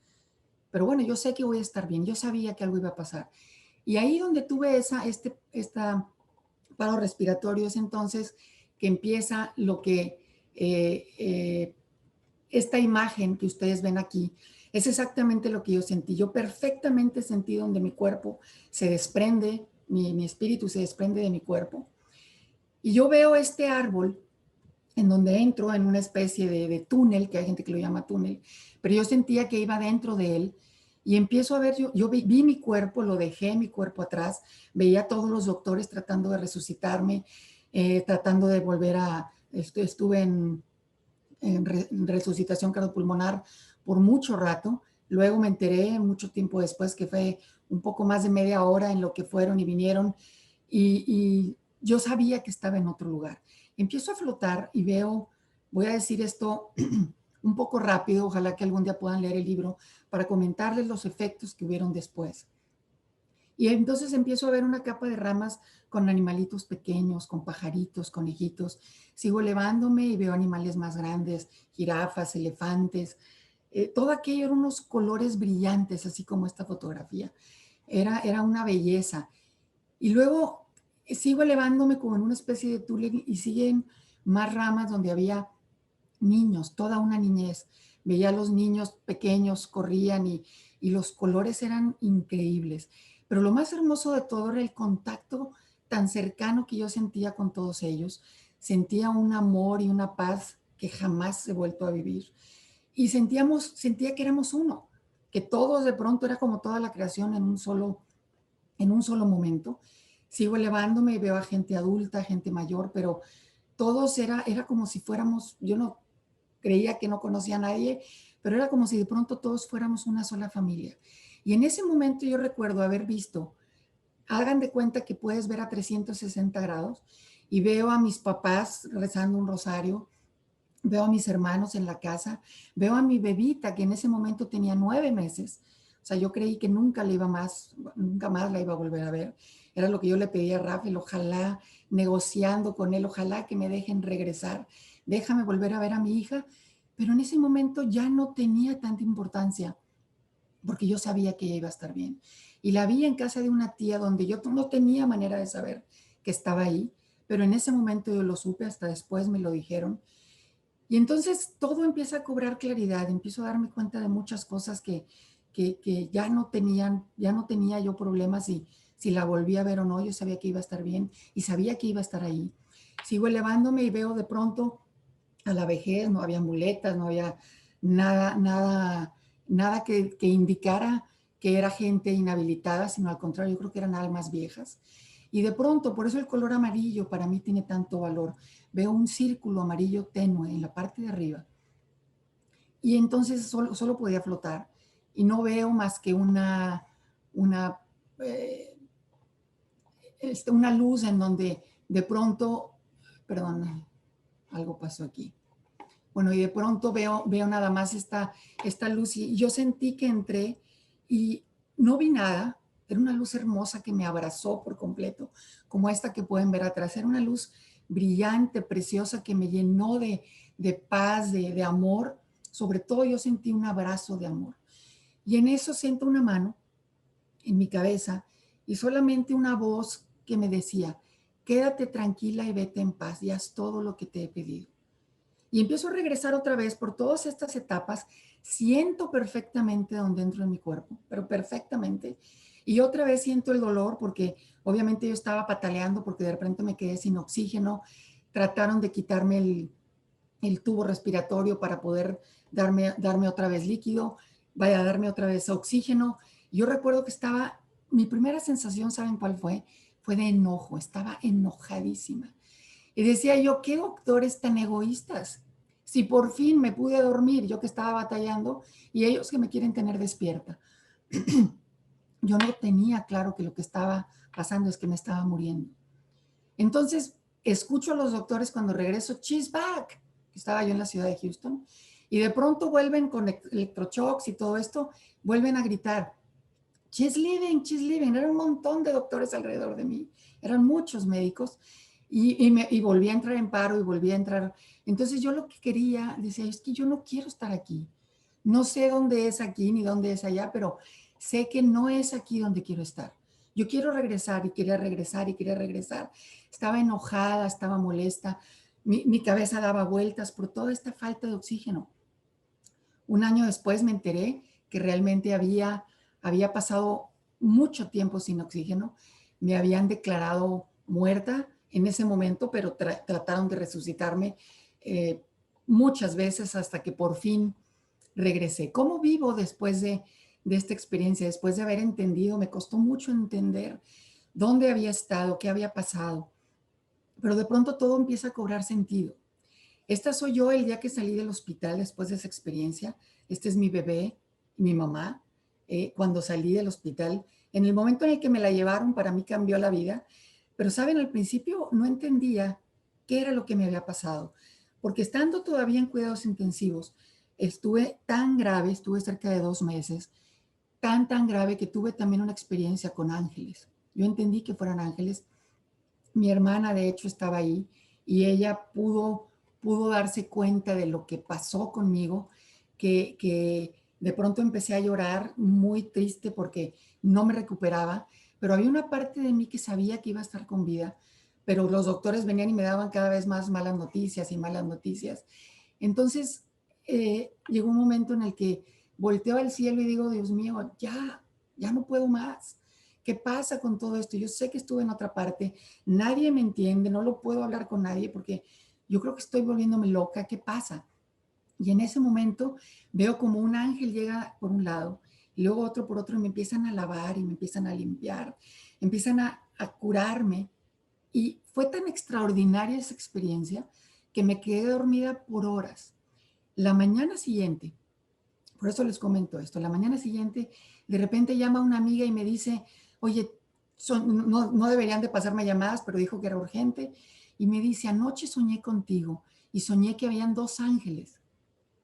[SPEAKER 1] Pero bueno, yo sé que voy a estar bien, yo sabía que algo iba a pasar. Y ahí donde tuve esta paro respiratorio es entonces que empieza lo que esta imagen que ustedes ven aquí es exactamente lo que yo sentí. Yo perfectamente sentí donde mi cuerpo se desprende, mi espíritu se desprende de mi cuerpo. Y yo veo este árbol en donde entro en una especie de túnel, que hay gente que lo llama túnel, pero yo sentía que iba dentro de él y empiezo a ver, yo vi mi cuerpo, lo dejé mi cuerpo atrás, veía a todos los doctores tratando de resucitarme, tratando de volver estuve en resucitación cardiopulmonar por mucho rato, luego me enteré mucho tiempo después que fue un poco más de media hora en lo que fueron y vinieron y yo sabía que estaba en otro lugar. Empiezo a flotar y veo, voy a decir esto un poco rápido, ojalá que algún día puedan leer el libro para comentarles los efectos que hubieron después. Y entonces empiezo a ver una capa de ramas con animalitos pequeños, con pajaritos, conejitos. Sigo elevándome y veo animales más grandes, jirafas, elefantes. Todo aquello eran unos colores brillantes, así como esta fotografía. Era una belleza. Y luego sigo elevándome como en una especie de túnel y siguen más ramas donde había niños, toda una niñez. Veía a los niños pequeños, corrían y los colores eran increíbles. Pero lo más hermoso de todo era el contacto tan cercano que yo sentía con todos ellos. Sentía un amor y una paz que jamás he vuelto a vivir. Y sentía que éramos uno, que todos de pronto era como toda la creación en un solo momento. Sigo elevándome y veo a gente adulta, gente mayor, pero todos era como si fuéramos, yo no creía que no conocía a nadie, pero era como si de pronto todos fuéramos una sola familia. Y en ese momento yo recuerdo haber visto, hagan de cuenta que puedes ver a 360 grados y veo a mis papás rezando un rosario, veo a mis hermanos en la casa, veo a mi bebita que en ese momento tenía 9 meses. O sea, yo creí que nunca nunca más la iba a volver a ver. Era lo que yo le pedía a Rafael, ojalá, negociando con él, ojalá que me dejen regresar, déjame volver a ver a mi hija. Pero en ese momento ya no tenía tanta importancia porque yo sabía que ella iba a estar bien. Y la vi en casa de una tía donde yo no tenía manera de saber que estaba ahí, pero en ese momento yo lo supe, hasta después me lo dijeron. Y entonces todo empieza a cobrar claridad, empiezo a darme cuenta de muchas cosas que ya no tenía yo problemas si la volví a ver o no, yo sabía que iba a estar bien y sabía que iba a estar ahí. Sigo elevándome y veo de pronto a la vejez, no había muletas, no había nada que indicara que era gente inhabilitada, sino al contrario, yo creo que eran almas viejas. Y de pronto, por eso el color amarillo para mí tiene tanto valor. Veo un círculo amarillo tenue en la parte de arriba y entonces solo podía flotar y no veo más que una, eh, una luz en donde de pronto, perdón, algo pasó aquí. Bueno, y de pronto veo nada más esta luz y yo sentí que entré y no vi nada. Era una luz hermosa que me abrazó por completo, como esta que pueden ver atrás. Era una luz brillante, preciosa, que me llenó de paz, de amor. Sobre todo yo sentí un abrazo de amor. Y en eso siento una mano en mi cabeza y solamente una voz que me decía, quédate tranquila y vete en paz y haz todo lo que te he pedido. Y empiezo a regresar otra vez por todas estas etapas, siento perfectamente donde dentro de mi cuerpo, pero perfectamente. Y otra vez siento el dolor porque obviamente yo estaba pataleando porque de repente me quedé sin oxígeno. Trataron de quitarme el tubo respiratorio para poder darme otra vez líquido, vaya a darme otra vez oxígeno. Yo recuerdo que mi primera sensación, ¿saben cuál fue? Fue de enojo, estaba enojadísima. Y decía yo, ¿qué doctores tan egoístas? Si por fin me pude dormir, yo que estaba batallando, y ellos que me quieren tener despierta. Yo no tenía claro que lo que estaba pasando es que me estaba muriendo. Entonces, escucho a los doctores cuando regreso, she's back, que estaba yo en la ciudad de Houston, y de pronto vuelven con electroshocks y todo esto, vuelven a gritar, she's living, she's living. Era un montón de doctores alrededor de mí, eran muchos médicos, y volví a entrar en paro y volví a entrar. Entonces yo lo que quería, decía, es que yo no quiero estar aquí. No sé dónde es aquí ni dónde es allá, pero sé que no es aquí donde quiero estar. Yo quiero regresar y quería regresar y quería regresar. Estaba enojada, estaba molesta. Mi cabeza daba vueltas por toda esta falta de oxígeno. Un año después me enteré que realmente había pasado mucho tiempo sin oxígeno. Me habían declarado muerta en ese momento, pero trataron de resucitarme muchas veces hasta que por fin regresé. ¿Cómo vivo después de esta experiencia? Después de haber entendido, me costó mucho entender dónde había estado, qué había pasado, pero de pronto todo empieza a cobrar sentido. Esta soy yo el día que salí del hospital después de esa experiencia. Este es mi bebé, mi mamá, cuando salí del hospital. En el momento en el que me la llevaron, para mí cambió la vida. Pero, ¿saben? Al principio no entendía qué era lo que me había pasado. Porque estando todavía en cuidados intensivos, estuve tan grave, estuve cerca de 2 meses, tan grave que tuve también una experiencia con ángeles. Yo entendí que fueran ángeles. Mi hermana, de hecho, estaba ahí y ella pudo darse cuenta de lo que pasó conmigo, que de pronto empecé a llorar muy triste porque no me recuperaba, pero había una parte de mí que sabía que iba a estar con vida, pero los doctores venían y me daban cada vez más malas noticias y malas noticias. Entonces, llegó un momento en el que volteo al cielo y digo, Dios mío, ya no puedo más. ¿Qué pasa con todo esto? Yo sé que estuve en otra parte, nadie me entiende, no lo puedo hablar con nadie porque yo creo que estoy volviéndome loca, ¿qué pasa? Y en ese momento veo como un ángel llega por un lado y luego otro por otro y me empiezan a lavar y me empiezan a limpiar, empiezan a curarme. Y fue tan extraordinaria esa experiencia que me quedé dormida por horas. La mañana siguiente, por eso les comento esto, la mañana siguiente de repente llama una amiga y me dice, oye, no deberían de pasarme llamadas, pero dijo que era urgente. Y me dice, anoche soñé contigo y soñé que habían 2 ángeles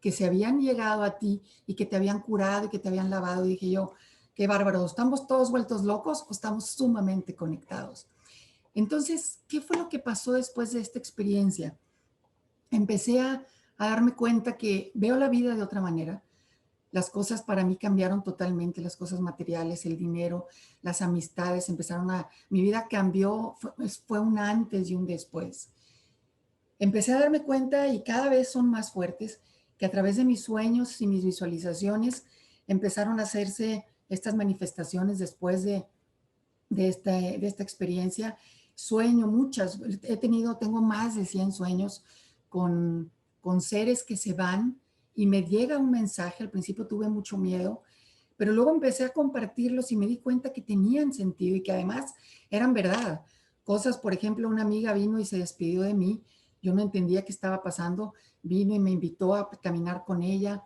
[SPEAKER 1] que se habían llegado a ti y que te habían curado y que te habían lavado. Y dije yo, qué bárbaro, ¿estamos todos vueltos locos o estamos sumamente conectados? Entonces, ¿qué fue lo que pasó después de esta experiencia? Empecé a darme cuenta que veo la vida de otra manera. Las cosas para mí cambiaron totalmente, las cosas materiales, el dinero, las amistades mi vida cambió, fue un antes y un después. empecé a darme cuenta y cada vez son más fuertes que a través de mis sueños y mis visualizaciones empezaron a hacerse estas manifestaciones después de esta experiencia. Sueño muchas, tengo más de 100 sueños con seres que se van y me llega un mensaje. Al principio tuve mucho miedo, pero luego empecé a compartirlos y me di cuenta que tenían sentido y que además eran verdad. Cosas, por ejemplo, una amiga vino y se despidió de mí. Yo no entendía qué estaba pasando. Vino y me invitó a caminar con ella.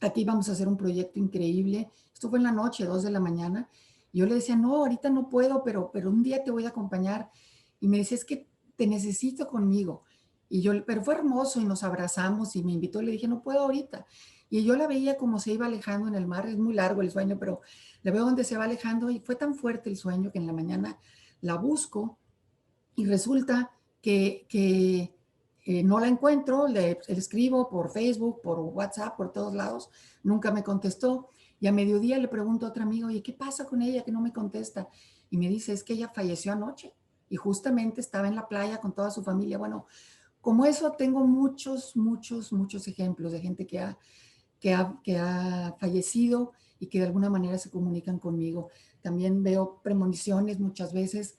[SPEAKER 1] Aquí vamos a hacer un proyecto increíble. Esto fue en la noche, 2 de la mañana. Y yo le decía, no, ahorita no puedo, pero un día te voy a acompañar. Y me decía, es que te necesito conmigo. Y yo, pero fue hermoso y nos abrazamos y me invitó y le dije, no puedo ahorita. Y yo la veía como se iba alejando en el mar. Es muy largo el sueño, pero la veo donde se va alejando y fue tan fuerte el sueño que en la mañana la busco y resulta que no la encuentro, le escribo por Facebook, por WhatsApp, por todos lados, nunca me contestó. Y a mediodía le pregunto a otra amiga, oye, ¿qué pasa con ella que no me contesta? Y me dice, es que ella falleció anoche y justamente estaba en la playa con toda su familia. Bueno, como eso tengo muchos ejemplos de gente que ha fallecido y que de alguna manera se comunican conmigo. También veo premoniciones muchas veces,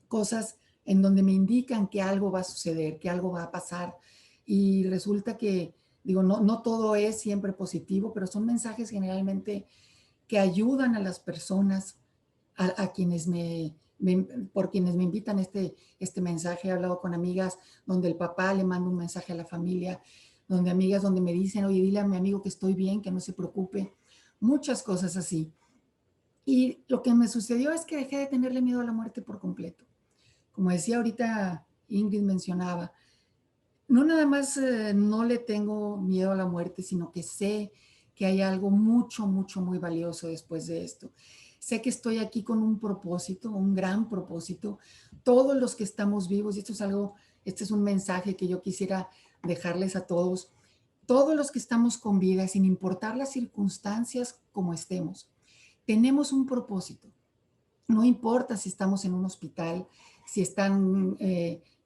[SPEAKER 1] cosas en donde me indican que algo va a suceder, que algo va a pasar. Y resulta que, digo, no todo es siempre positivo, pero son mensajes generalmente que ayudan a las personas, a quienes por quienes me invitan este mensaje. He hablado con amigas donde el papá le manda un mensaje a la familia, donde amigas donde me dicen, oye, dile a mi amigo que estoy bien, que no se preocupe. Muchas cosas así. Y lo que me sucedió es que dejé de tenerle miedo a la muerte por completo. Como decía ahorita Ingrid mencionaba, no nada más no le tengo miedo a la muerte, sino que sé que hay algo muy valioso después de esto. Sé que estoy aquí con un propósito, un gran propósito. Todos los que estamos vivos, y este es un mensaje que yo quisiera dejarles a todos los que estamos con vida, sin importar las circunstancias como estemos, tenemos un propósito. No importa si estamos en un hospital, si están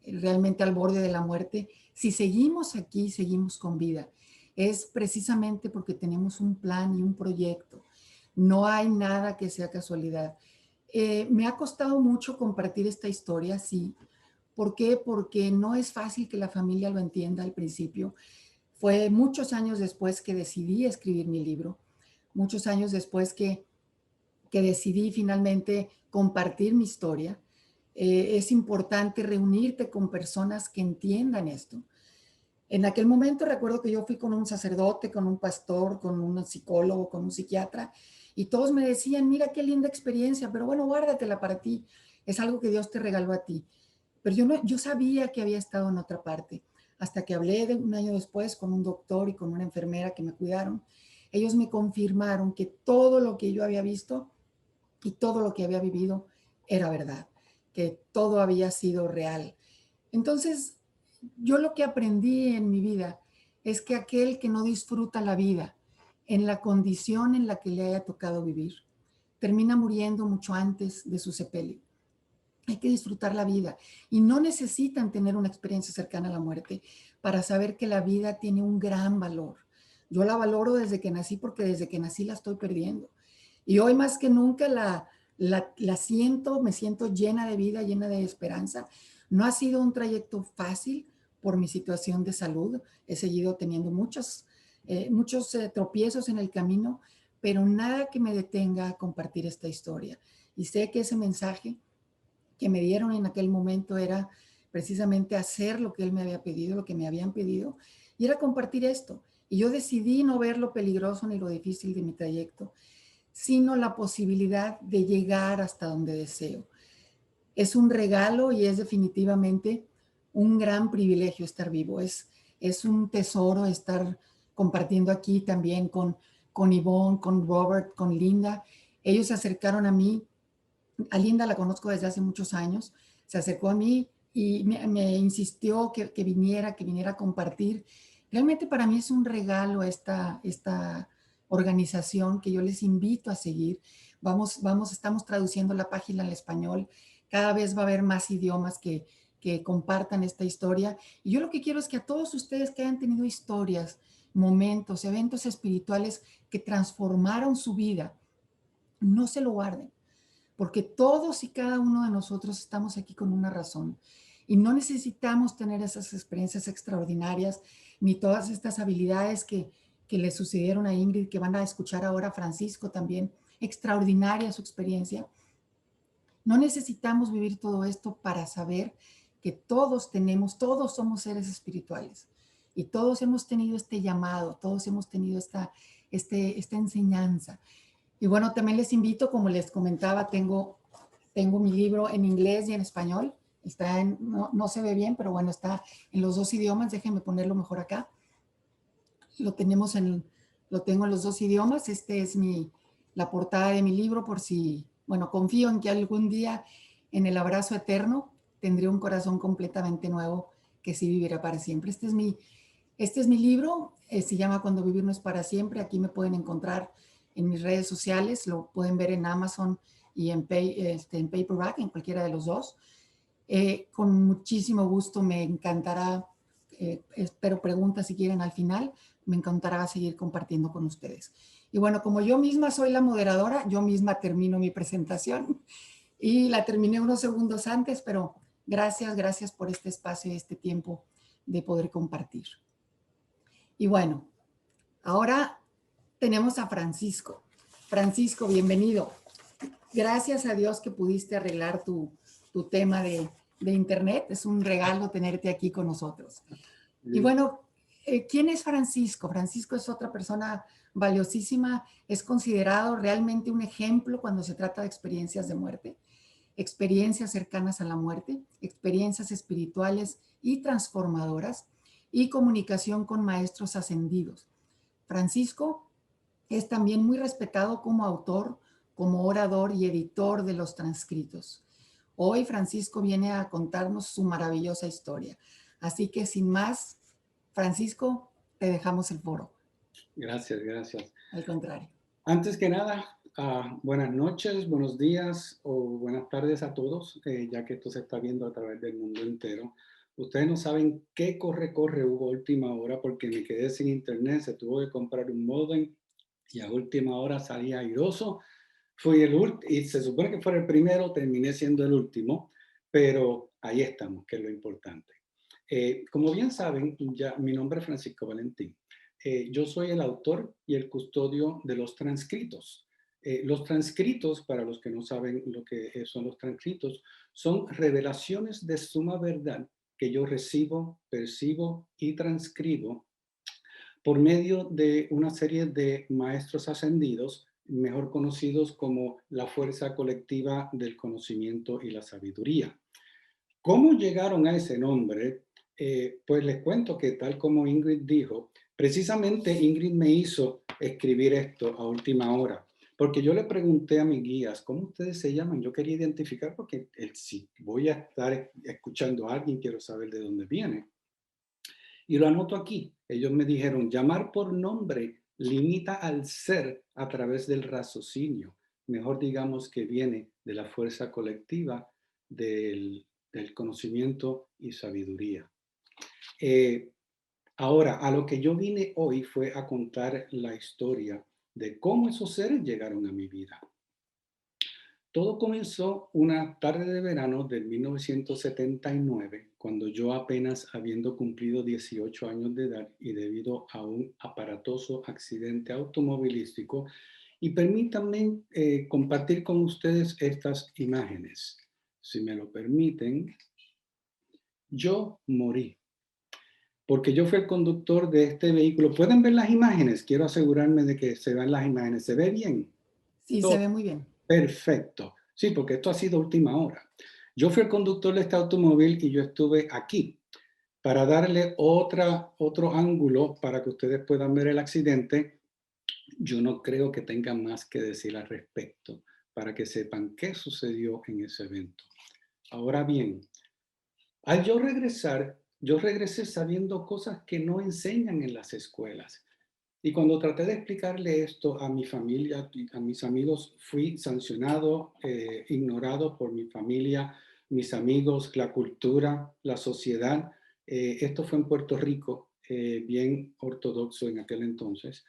[SPEAKER 1] realmente al borde de la muerte, si seguimos aquí, seguimos con vida. Es precisamente porque tenemos un plan y un proyecto. No hay nada que sea casualidad. Me ha costado mucho compartir esta historia, sí. ¿Por qué? Porque no es fácil que la familia lo entienda al principio. Fue muchos años después que decidí escribir mi libro, muchos años después que decidí finalmente compartir mi historia. Es importante reunirte con personas que entiendan esto. En aquel momento recuerdo que yo fui con un sacerdote, con un pastor, con un psicólogo, con un psiquiatra, y todos me decían, mira qué linda experiencia, pero bueno, guárdatela para ti, es algo que Dios te regaló a ti. Pero yo sabía que había estado en otra parte, hasta que hablé un año después con un doctor y con una enfermera que me cuidaron. Ellos me confirmaron que todo lo que yo había visto y todo lo que había vivido era verdad, que todo había sido real. Entonces, yo lo que aprendí en mi vida es que aquel que no disfruta la vida en la condición en la que le haya tocado vivir, termina muriendo mucho antes de su sepelio. Hay que disfrutar la vida y no necesitan tener una experiencia cercana a la muerte para saber que la vida tiene un gran valor. Yo la valoro desde que nací porque desde que nací la estoy perdiendo. Y hoy más que nunca la siento, me siento llena de vida, llena de esperanza. No ha sido un trayecto fácil por mi situación de salud. He seguido teniendo muchos tropiezos en el camino, pero nada que me detenga a compartir esta historia. Y sé que ese mensaje que me dieron en aquel momento era precisamente hacer lo que él me había pedido, lo que me habían pedido, y era compartir esto. Y yo decidí no ver lo peligroso ni lo difícil de mi trayecto, sino la posibilidad de llegar hasta donde deseo. Es un regalo y es definitivamente un gran privilegio estar vivo. Es un tesoro estar compartiendo aquí también con Ivonne, con Robert, con Linda. Ellos se acercaron a mí. A Linda la conozco desde hace muchos años. Se acercó a mí y me insistió que viniera a compartir. Realmente para mí es un regalo esta organización que yo les invito a seguir. Estamos traduciendo la página al español. Cada vez va a haber más idiomas que que compartan esta historia. Y yo lo que quiero es que a todos ustedes que hayan tenido historias, momentos, eventos espirituales que transformaron su vida, no se lo guarden, porque todos y cada uno de nosotros estamos aquí con una razón y no necesitamos tener esas experiencias extraordinarias ni todas estas habilidades que le sucedieron a Ingrid, que van a escuchar ahora a Francisco también, extraordinaria su experiencia. No necesitamos vivir todo esto para saber que todos somos seres espirituales y todos hemos tenido este llamado, todos hemos tenido esta enseñanza. Y bueno, también les invito, como les comentaba, tengo mi libro en inglés y en español. No se ve bien, pero bueno, está en los dos idiomas. Déjenme ponerlo mejor acá. Lo tengo en los dos idiomas. La portada de mi libro por si, bueno, confío en que algún día en el abrazo eterno tendré un corazón completamente nuevo que sí vivirá para siempre. Este es mi libro, se llama Cuando vivir no es para siempre. Aquí me pueden encontrar en mis redes sociales, lo pueden ver en Amazon y en paperback, en cualquiera de los dos. Con muchísimo gusto, me encantará, espero preguntas si quieren al final, me encantará seguir compartiendo con ustedes. Y bueno, como yo misma soy la moderadora, yo misma termino mi presentación y la terminé unos segundos antes, pero gracias por este espacio y este tiempo de poder compartir. Y bueno, ahora tenemos a Francisco. Francisco, bienvenido. Gracias a Dios que pudiste arreglar tu tema de internet. Es un regalo tenerte aquí con nosotros. Y bueno, ¿quién es Francisco? Francisco es otra persona valiosísima. Es considerado realmente un ejemplo cuando se trata de experiencias de muerte, experiencias cercanas a la muerte, experiencias espirituales y transformadoras y comunicación con maestros ascendidos. Francisco es también muy respetado como autor, como orador y editor de los transcritos. Hoy Francisco viene a contarnos su maravillosa historia. Así que sin más, Francisco, te dejamos el foro.
[SPEAKER 3] Gracias, gracias.
[SPEAKER 1] Al contrario.
[SPEAKER 3] Antes que nada, buenas noches, buenos días o buenas tardes a todos, ya que esto se está viendo a través del mundo entero. Ustedes no saben qué corre hubo a última hora porque me quedé sin internet, se tuvo que comprar un módem y a última hora salí airoso. Fui el último y se supone que fuera el primero, terminé siendo el último, pero ahí estamos, que es lo importante. Como bien saben, ya mi nombre es Francisco Valentín. Yo soy el autor y el custodio de los transcritos. Los transcritos, para los que no saben lo que son los transcritos, son revelaciones de suma verdad que yo recibo, percibo y transcribo por medio de una serie de maestros ascendidos, mejor conocidos como la fuerza colectiva del conocimiento y la sabiduría. ¿Cómo llegaron a ese nombre? Pues les cuento que tal como Ingrid dijo, precisamente Ingrid me hizo escribir esto a última hora, porque yo le pregunté a mis guías, ¿cómo ustedes se llaman? Yo quería identificar porque si voy a estar escuchando a alguien, quiero saber de dónde viene. Y lo anoto aquí. Ellos me dijeron, llamar por nombre limita al ser a través del raciocinio. Mejor digamos que viene de la fuerza colectiva del conocimiento y sabiduría. Ahora, a lo que yo vine hoy fue a contar la historia de cómo esos seres llegaron a mi vida. Todo comenzó una tarde de verano de 1979, cuando yo apenas habiendo cumplido 18 años de edad y debido a un aparatoso accidente automovilístico. Y permítanme compartir con ustedes estas imágenes. Si me lo permiten, yo morí. Porque yo fui el conductor de este vehículo. ¿Pueden ver las imágenes? Quiero asegurarme de que se vean las imágenes. ¿Se ve bien?
[SPEAKER 1] Sí,
[SPEAKER 3] Todo.
[SPEAKER 1] se ve muy bien.
[SPEAKER 3] Perfecto. Sí, porque esto ha sido última hora. Yo fui el conductor de este automóvil y yo estuve aquí para darle otro ángulo para que ustedes puedan ver el accidente. Yo no creo que tengan más que decir al respecto para que sepan qué sucedió en ese evento. Ahora bien, al yo regresé sabiendo cosas que no enseñan en las escuelas. Y cuando traté de explicarle esto a mi familia, a mis amigos, fui sancionado, ignorado por mi familia, mis amigos, la cultura, la sociedad. Esto fue en Puerto Rico, bien ortodoxo en aquel entonces.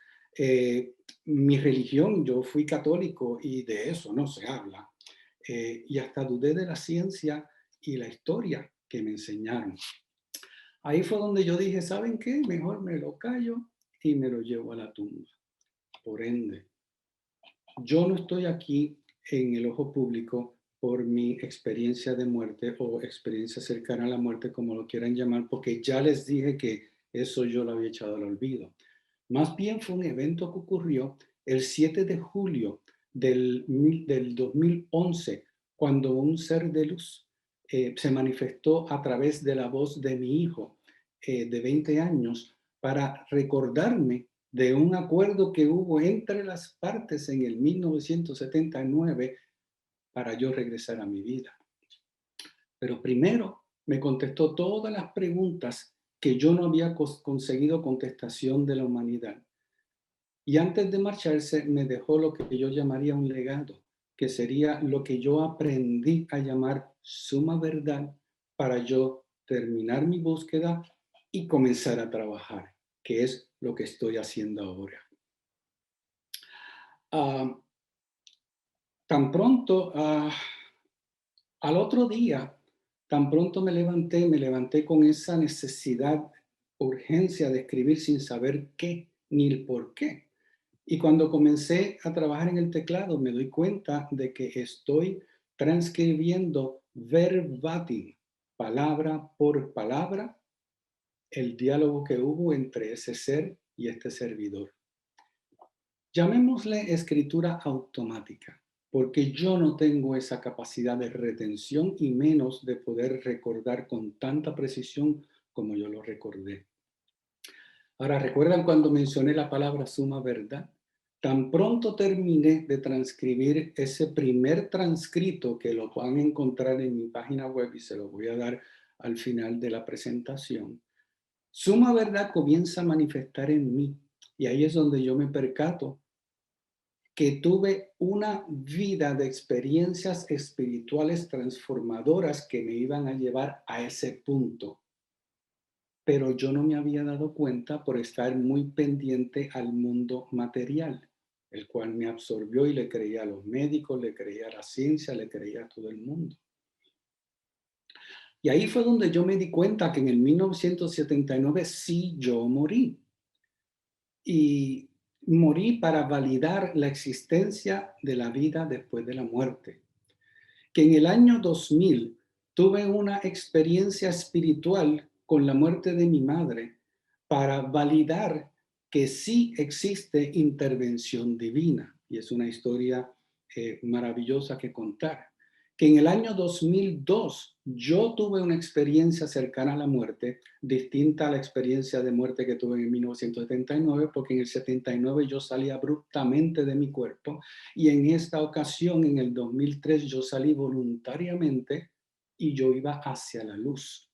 [SPEAKER 3] Mi religión, yo fui católico y de eso no se habla. Y hasta dudé de la ciencia y la historia que me enseñaron. Ahí fue donde yo dije, ¿saben qué? Mejor me lo callo y me lo llevo a la tumba. Por ende, yo no estoy aquí en el ojo público por mi experiencia de muerte o experiencia cercana a la muerte, como lo quieran llamar, porque ya les dije que eso yo lo había echado al olvido. Más bien fue un evento que ocurrió el 7 de julio del 2011, cuando un ser de luz se manifestó a través de la voz de mi hijo de 20 años para recordarme de un acuerdo que hubo entre las partes en el 1979 para yo regresar a mi vida. Pero primero me contestó todas las preguntas que yo no había conseguido contestación de la humanidad. Y antes de marcharse me dejó lo que yo llamaría un legado, que sería lo que yo aprendí a llamar suma verdad para yo terminar mi búsqueda y comenzar a trabajar, que es lo que estoy haciendo ahora. Tan pronto, al otro día, tan pronto me levanté con esa necesidad, urgencia de escribir sin saber qué ni el por qué. Y cuando comencé a trabajar en el teclado, me doy cuenta de que estoy transcribiendo verbatim, palabra por palabra, el diálogo que hubo entre ese ser y este servidor. Llamémosle escritura automática, porque yo no tengo esa capacidad de retención y menos de poder recordar con tanta precisión como yo lo recordé. Ahora, ¿recuerdan cuando mencioné la palabra suma verdad? Tan pronto terminé de transcribir ese primer transcrito, que lo van a encontrar en mi página web y se lo voy a dar al final de la presentación, suma verdad comienza a manifestar en mí. Y ahí es donde yo me percato que tuve una vida de experiencias espirituales transformadoras que me iban a llevar a ese punto. Pero yo no me había dado cuenta por estar muy pendiente al mundo material, el cual me absorbió y le creía a los médicos, le creía a la ciencia, le creía a todo el mundo. Y ahí fue donde yo me di cuenta que en el 1979 sí yo morí. Y morí para validar la existencia de la vida después de la muerte. Que en el año 2000 tuve una experiencia espiritual con la muerte de mi madre para validar que sí existe intervención divina. Y es una historia maravillosa que contar. Que en el año 2002 yo tuve una experiencia cercana a la muerte, distinta a la experiencia de muerte que tuve en 1979, porque en el 79 yo salí abruptamente de mi cuerpo y en esta ocasión, en el 2003, yo salí voluntariamente y yo iba hacia la luz.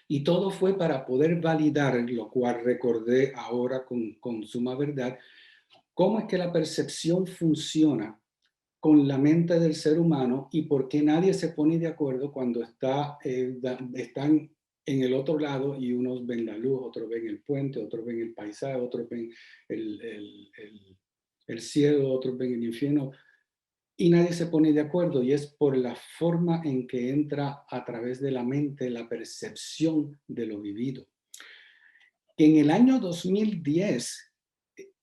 [SPEAKER 3] Y todo fue para poder validar, lo cual recordé ahora con suma verdad, cómo es que la percepción funciona con la mente del ser humano y por qué nadie se pone de acuerdo cuando están en el otro lado y unos ven la luz, otros ven el puente, otros ven el paisaje, otros ven el cielo, otros ven el infierno y nadie se pone de acuerdo y es por la forma en que entra a través de la mente la percepción de lo vivido. En el año 2010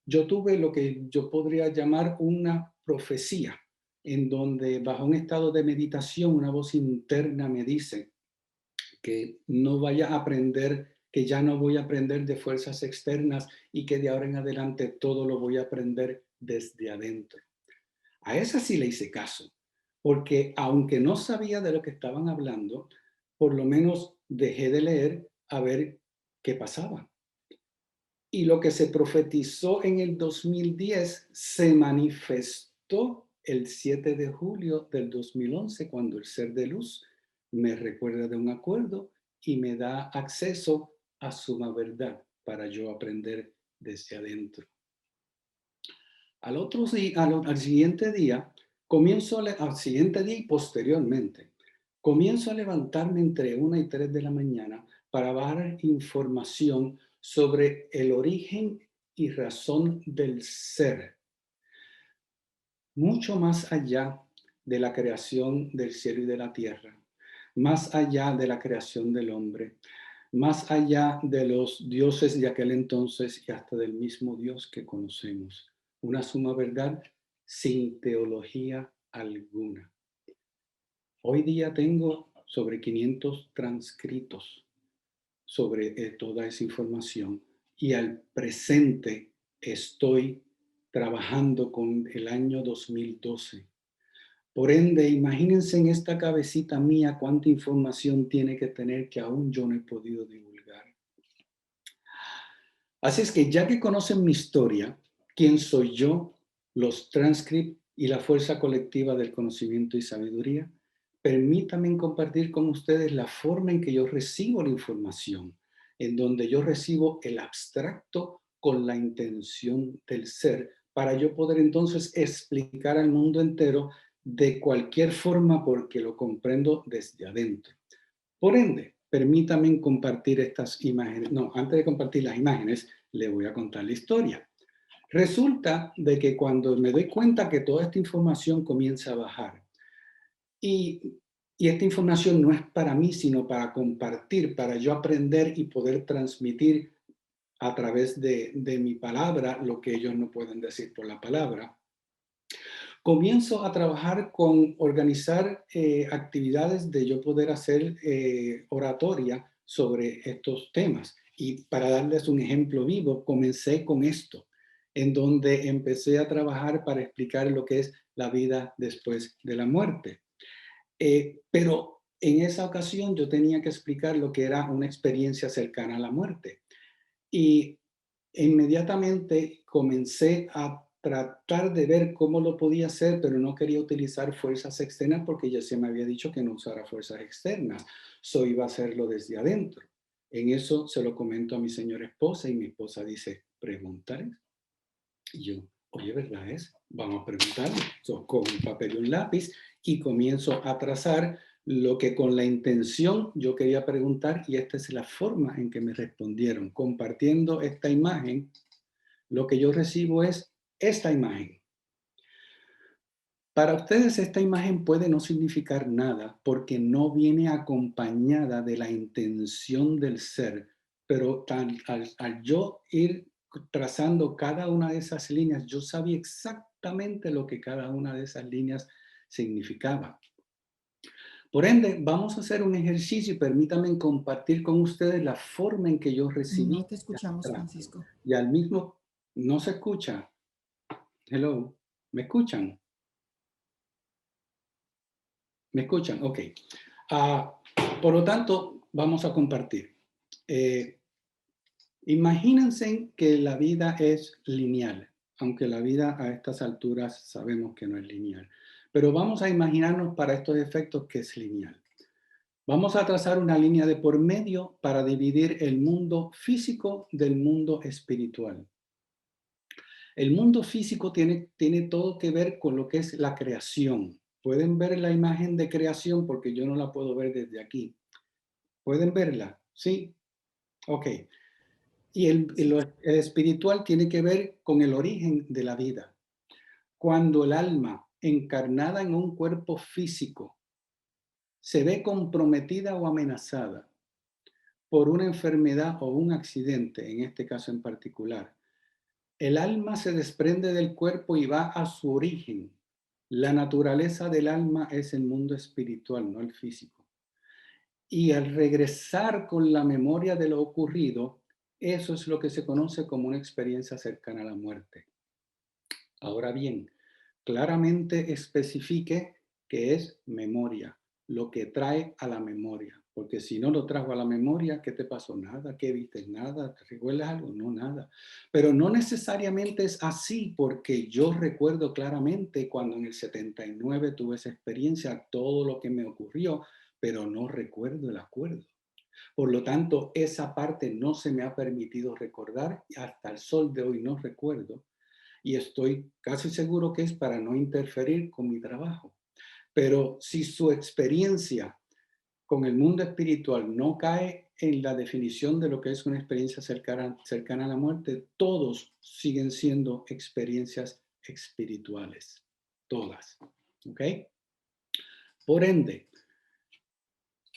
[SPEAKER 3] yo tuve lo que yo podría llamar una profecía, en donde bajo un estado de meditación una voz interna me dice que no vaya a aprender, que ya no voy a aprender de fuerzas externas y que de ahora en adelante todo lo voy a aprender desde adentro. A esa sí le hice caso, porque aunque no sabía de lo que estaban hablando, por lo menos dejé de leer a ver qué pasaba. Y lo que se profetizó en el 2010 se manifestó el 7 de julio del 2011, cuando el ser de luz me recuerda de un acuerdo y me da acceso a suma verdad para yo aprender desde adentro. Al siguiente día, al siguiente día y posteriormente, Comienzo a levantarme entre 1 y 3 de la mañana para dar información sobre el origen y razón del ser, mucho más allá de la creación del cielo y de la tierra, más allá de la creación del hombre, más allá de los dioses de aquel entonces y hasta del mismo Dios que conocemos. Una suma verdad sin teología alguna. Hoy día tengo sobre 500 transcritos sobre toda esa información y al presente estoy trabajando con el año 2012. Por ende, imagínense en esta cabecita mía cuánta información tiene que tener que aún yo no he podido divulgar. Así es que ya que conocen mi historia, quién soy yo, los transcripts y la fuerza colectiva del conocimiento y sabiduría, permítanme compartir con ustedes la forma en que yo recibo la información, en donde yo recibo el abstracto con la intención del ser, para yo poder entonces explicar al mundo entero de cualquier forma porque lo comprendo desde adentro. Por ende, permítanme compartir estas imágenes. No, antes de compartir las imágenes, le voy a contar la historia. Resulta de que cuando me doy cuenta que toda esta información comienza a bajar y esta información no es para mí, sino para compartir, para yo aprender y poder transmitir a través de mi palabra lo que ellos no pueden decir por la palabra, comienzo a trabajar con organizar actividades de yo poder hacer oratoria sobre estos temas. Y para darles un ejemplo vivo, comencé con esto, en donde empecé a trabajar para explicar lo que es la vida después de la muerte. Pero en esa ocasión yo tenía que explicar lo que era una experiencia cercana a la muerte. Y inmediatamente comencé a tratar de ver cómo lo podía hacer, pero no quería utilizar fuerzas externas porque ya se me había dicho que no usara fuerzas externas. Iba a hacerlo desde adentro. En eso se lo comento a mi señora esposa y mi esposa dice, pregúntale. Y yo, oye, ¿verdad es? Vamos a preguntarle. Con un papel y un lápiz y comienzo a trazar lo que con la intención yo quería preguntar y esta es la forma en que me respondieron. Compartiendo esta imagen, lo que yo recibo es esta imagen. Para ustedes esta imagen puede no significar nada porque no viene acompañada de la intención del ser, pero al yo ir trazando cada una de esas líneas, yo sabía exactamente lo que cada una de esas líneas significaba. Por ende, vamos a hacer un ejercicio y permítanme compartir con ustedes la forma en que yo recibí.
[SPEAKER 1] No te escuchamos, Francisco.
[SPEAKER 3] Y al mismo, no se escucha. Hello, ¿me escuchan? ¿Me escuchan? Ok. Por lo tanto, vamos a compartir. Imagínense que la vida es lineal, aunque la vida a estas alturas sabemos que no es lineal. Pero vamos a imaginarnos para estos efectos que es lineal. Vamos a trazar una línea de por medio para dividir el mundo físico del mundo espiritual. El mundo físico tiene todo que ver con lo que es la creación. Pueden ver la imagen de creación porque yo no la puedo ver desde aquí. ¿Pueden verla? ¿Sí? Ok. Y el espiritual tiene que ver con el origen de la vida. Cuando el alma encarnada en un cuerpo físico se ve comprometida o amenazada por una enfermedad o un accidente, en este caso en particular, el alma se desprende del cuerpo y va a su origen. La naturaleza del alma es el mundo espiritual, no el físico. Y al regresar con la memoria de lo ocurrido, eso es lo que se conoce como una experiencia cercana a la muerte. Ahora bien, claramente especifique que es memoria, lo que trae a la memoria. Porque si no lo trajo a la memoria, ¿qué te pasó? Nada. ¿Qué viste? Nada. ¿Te recuerdas algo? No, nada. Pero no necesariamente es así, porque yo recuerdo claramente cuando en el 79 tuve esa experiencia, todo lo que me ocurrió, pero no recuerdo el acuerdo. Por lo tanto, esa parte no se me ha permitido recordar y hasta el sol de hoy no recuerdo. Y estoy casi seguro que es para no interferir con mi trabajo. Pero si su experiencia con el mundo espiritual no cae en la definición de lo que es una experiencia cercana a la muerte, todos siguen siendo experiencias espirituales. Todas. ¿Ok? Por ende,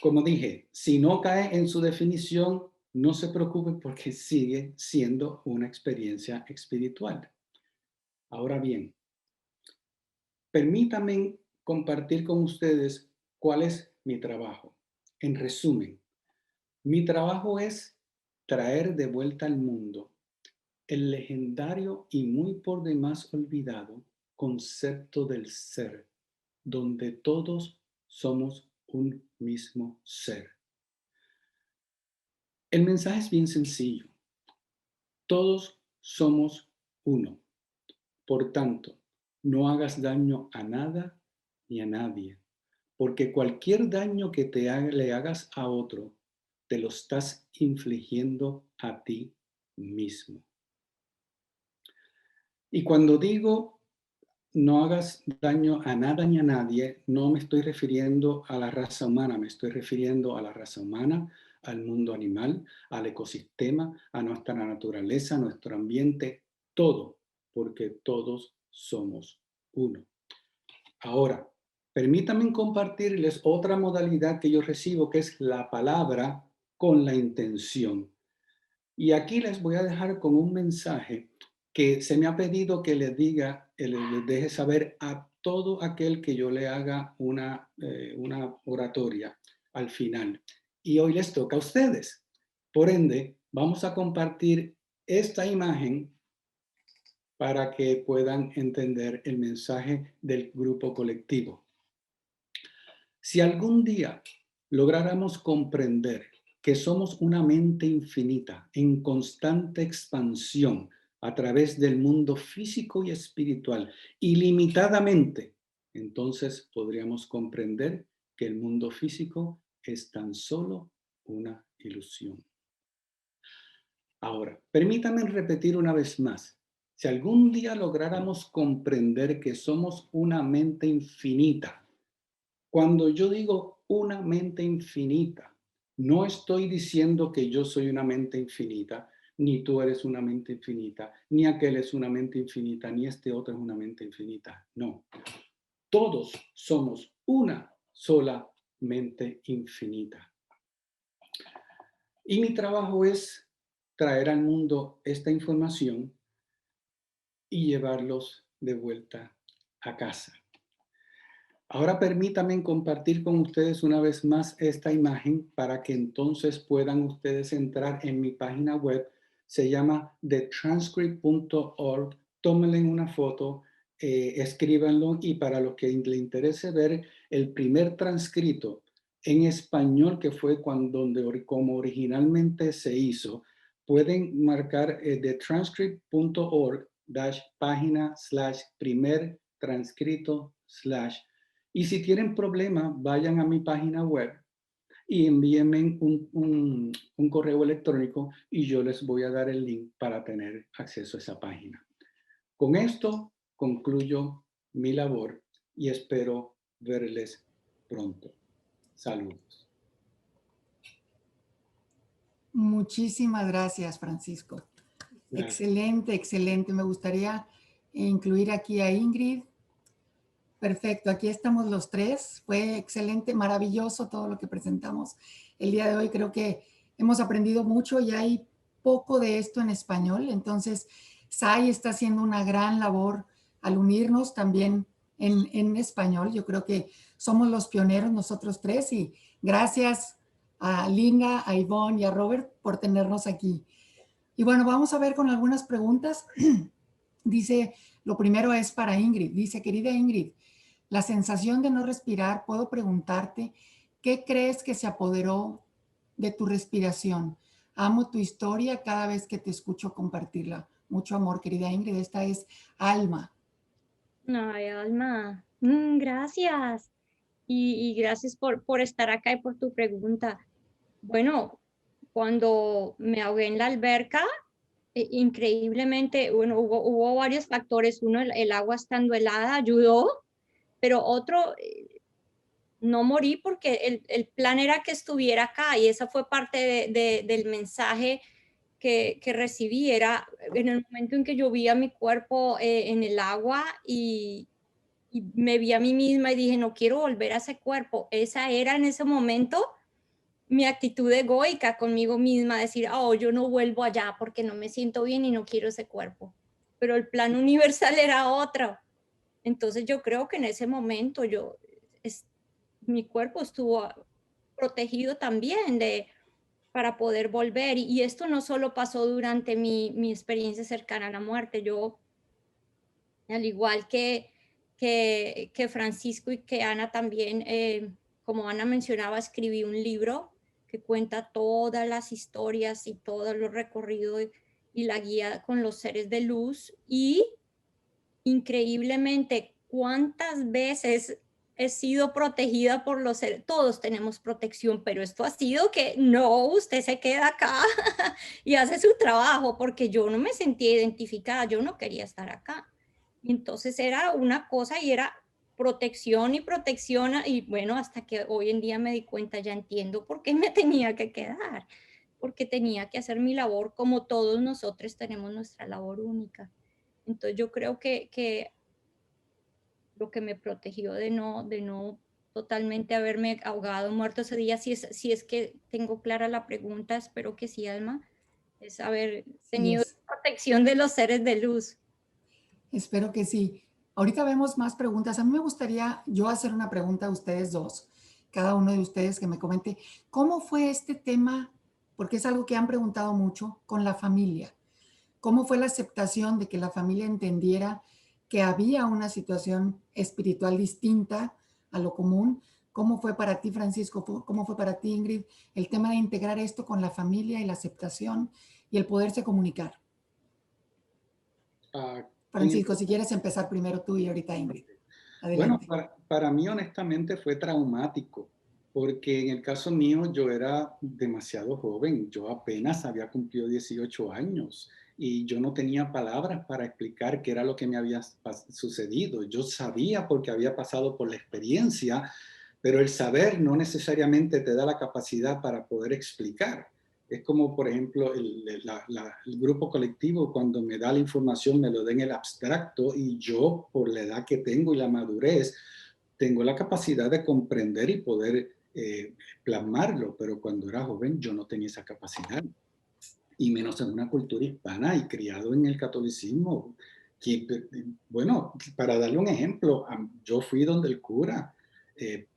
[SPEAKER 3] como dije, si no cae en su definición, no se preocupe porque sigue siendo una experiencia espiritual. Ahora bien, permítanme compartir con ustedes cuál es mi trabajo. En resumen, mi trabajo es traer de vuelta al mundo el legendario y muy por demás olvidado concepto del ser, donde todos somos un mismo ser. El mensaje es bien sencillo. Todos somos uno. Por tanto, no hagas daño a nada ni a nadie, porque cualquier daño que le hagas a otro, te lo estás infligiendo a ti mismo. Y cuando digo no hagas daño a nada ni a nadie, no me estoy refiriendo a la raza humana, me estoy refiriendo a la raza humana, al mundo animal, al ecosistema, a nuestra naturaleza, a nuestro ambiente, todo, porque todos somos uno. Ahora, permítanme compartirles otra modalidad que yo recibo, que es la palabra con la intención. Y aquí les voy a dejar con un mensaje que se me ha pedido que les diga, les deje saber a todo aquel que yo le haga una oratoria al final. Y hoy les toca a ustedes. Por ende, vamos a compartir esta imagen para que puedan entender el mensaje del grupo colectivo. Si algún día lográramos comprender que somos una mente infinita en constante expansión a través del mundo físico y espiritual, ilimitadamente, entonces podríamos comprender que el mundo físico es tan solo una ilusión. Ahora, permítanme repetir una vez más. Si algún día lográramos comprender que somos una mente infinita, cuando yo digo una mente infinita, no estoy diciendo que yo soy una mente infinita, ni tú eres una mente infinita, ni aquel es una mente infinita, ni este otro es una mente infinita. No. Todos somos una sola mente infinita. Y mi trabajo es traer al mundo esta información y llevarlos de vuelta a casa. Ahora permítanme compartir con ustedes una vez más esta imagen para que entonces puedan ustedes entrar en mi página web. Se llama thetranscript.org. Tómenle una foto, escríbanlo, y para los que les interese ver el primer transcrito en español, que fue como originalmente se hizo, pueden marcar thetranscript.org/página/primer transcrito/ y si tienen problemas, vayan a mi página web y envíenme un correo electrónico y yo les voy a dar el link para tener acceso a esa página. Con esto concluyo mi labor y espero verles pronto. Saludos.
[SPEAKER 1] Muchísimas gracias, Francisco.
[SPEAKER 3] Gracias.
[SPEAKER 1] Excelente, excelente. Me gustaría incluir aquí a Ingrid. Perfecto, aquí estamos los tres. Fue excelente, maravilloso todo lo que presentamos el día de hoy. Creo que hemos aprendido mucho y hay poco de esto en español. Entonces, Sai está haciendo una gran labor al unirnos también en español. Yo creo que somos los pioneros nosotros tres, y gracias a Linda, a Ivonne y a Robert por tenernos aquí. Y bueno, vamos a ver con algunas preguntas. Dice, lo primero es para Ingrid. Dice, querida Ingrid, la sensación de no respirar, puedo preguntarte, ¿qué crees que se apoderó de tu respiración? Amo tu historia cada vez que te escucho compartirla. Mucho amor, querida Ingrid. Esta es Alma.
[SPEAKER 2] Ay, Alma, gracias. Y gracias por estar acá y por tu pregunta. Bueno, cuando me ahogué en la alberca, increíblemente, bueno, hubo varios factores. Uno, el agua estando helada ayudó, pero otro, no morí porque el plan era que estuviera acá y esa fue parte del mensaje que recibí. Era en el momento en que yo vi a mi cuerpo en el agua y me vi a mí misma y dije, no quiero volver a ese cuerpo. Esa era en ese momento mi actitud egoica conmigo misma, decir, oh, yo no vuelvo allá porque no me siento bien y no quiero ese cuerpo. Pero el plan universal era otro. Entonces yo creo que en ese momento mi cuerpo estuvo protegido también para poder volver. Y esto no solo pasó durante mi experiencia cercana a la muerte. Yo, al igual que Francisco y que Ana también, como Ana mencionaba, escribí un libro que cuenta todas las historias y todo lo recorrido y la guía con los seres de luz. Y increíblemente, cuántas veces he sido protegida por los seres. Todos tenemos protección, pero esto ha sido que no, usted se queda acá y hace su trabajo, porque yo no me sentía identificada, yo no quería estar acá. Entonces era una cosa y era protección y protección, y bueno, hasta que hoy en día me di cuenta, ya entiendo por qué me tenía que quedar, porque tenía que hacer mi labor como todos nosotros tenemos nuestra labor única. Entonces yo creo que lo que me protegió de no totalmente haberme ahogado, muerto ese día, si es que tengo clara la pregunta, espero que sí, Alma, es haber
[SPEAKER 1] Sí
[SPEAKER 2] tenido
[SPEAKER 1] es.
[SPEAKER 2] protección de los seres de luz.
[SPEAKER 1] Espero que sí. Ahorita vemos más preguntas. A mí me gustaría yo hacer una pregunta a ustedes dos, cada uno de ustedes que me comente, ¿cómo fue este tema? Porque es algo que han preguntado mucho con la familia. ¿Cómo fue la aceptación de que la familia entendiera que había una situación espiritual distinta a lo común? ¿Cómo fue para ti, Francisco? ¿Cómo fue para ti, Ingrid? El tema de integrar esto con la familia y la aceptación y el poderse comunicar.
[SPEAKER 3] Ah,
[SPEAKER 1] Francisco, si quieres empezar primero tú y ahorita Ingrid.
[SPEAKER 3] bueno,
[SPEAKER 1] Adelante.
[SPEAKER 3] para mí honestamente fue traumático, porque en el caso mío yo era demasiado joven, yo apenas había cumplido 18 años y yo no tenía palabras para explicar qué era lo que me había sucedido. Yo sabía porque había pasado por la experiencia, pero el saber no necesariamente te da la capacidad para poder explicar. Es como, por ejemplo, el grupo colectivo, cuando me da la información, me lo da en el abstracto y yo, por la edad que tengo y la madurez, tengo la capacidad de comprender y poder plasmarlo, pero cuando era joven yo no tenía esa capacidad, y menos en una cultura hispana y criado en el catolicismo. Que, bueno, para darle un ejemplo, yo fui donde el cura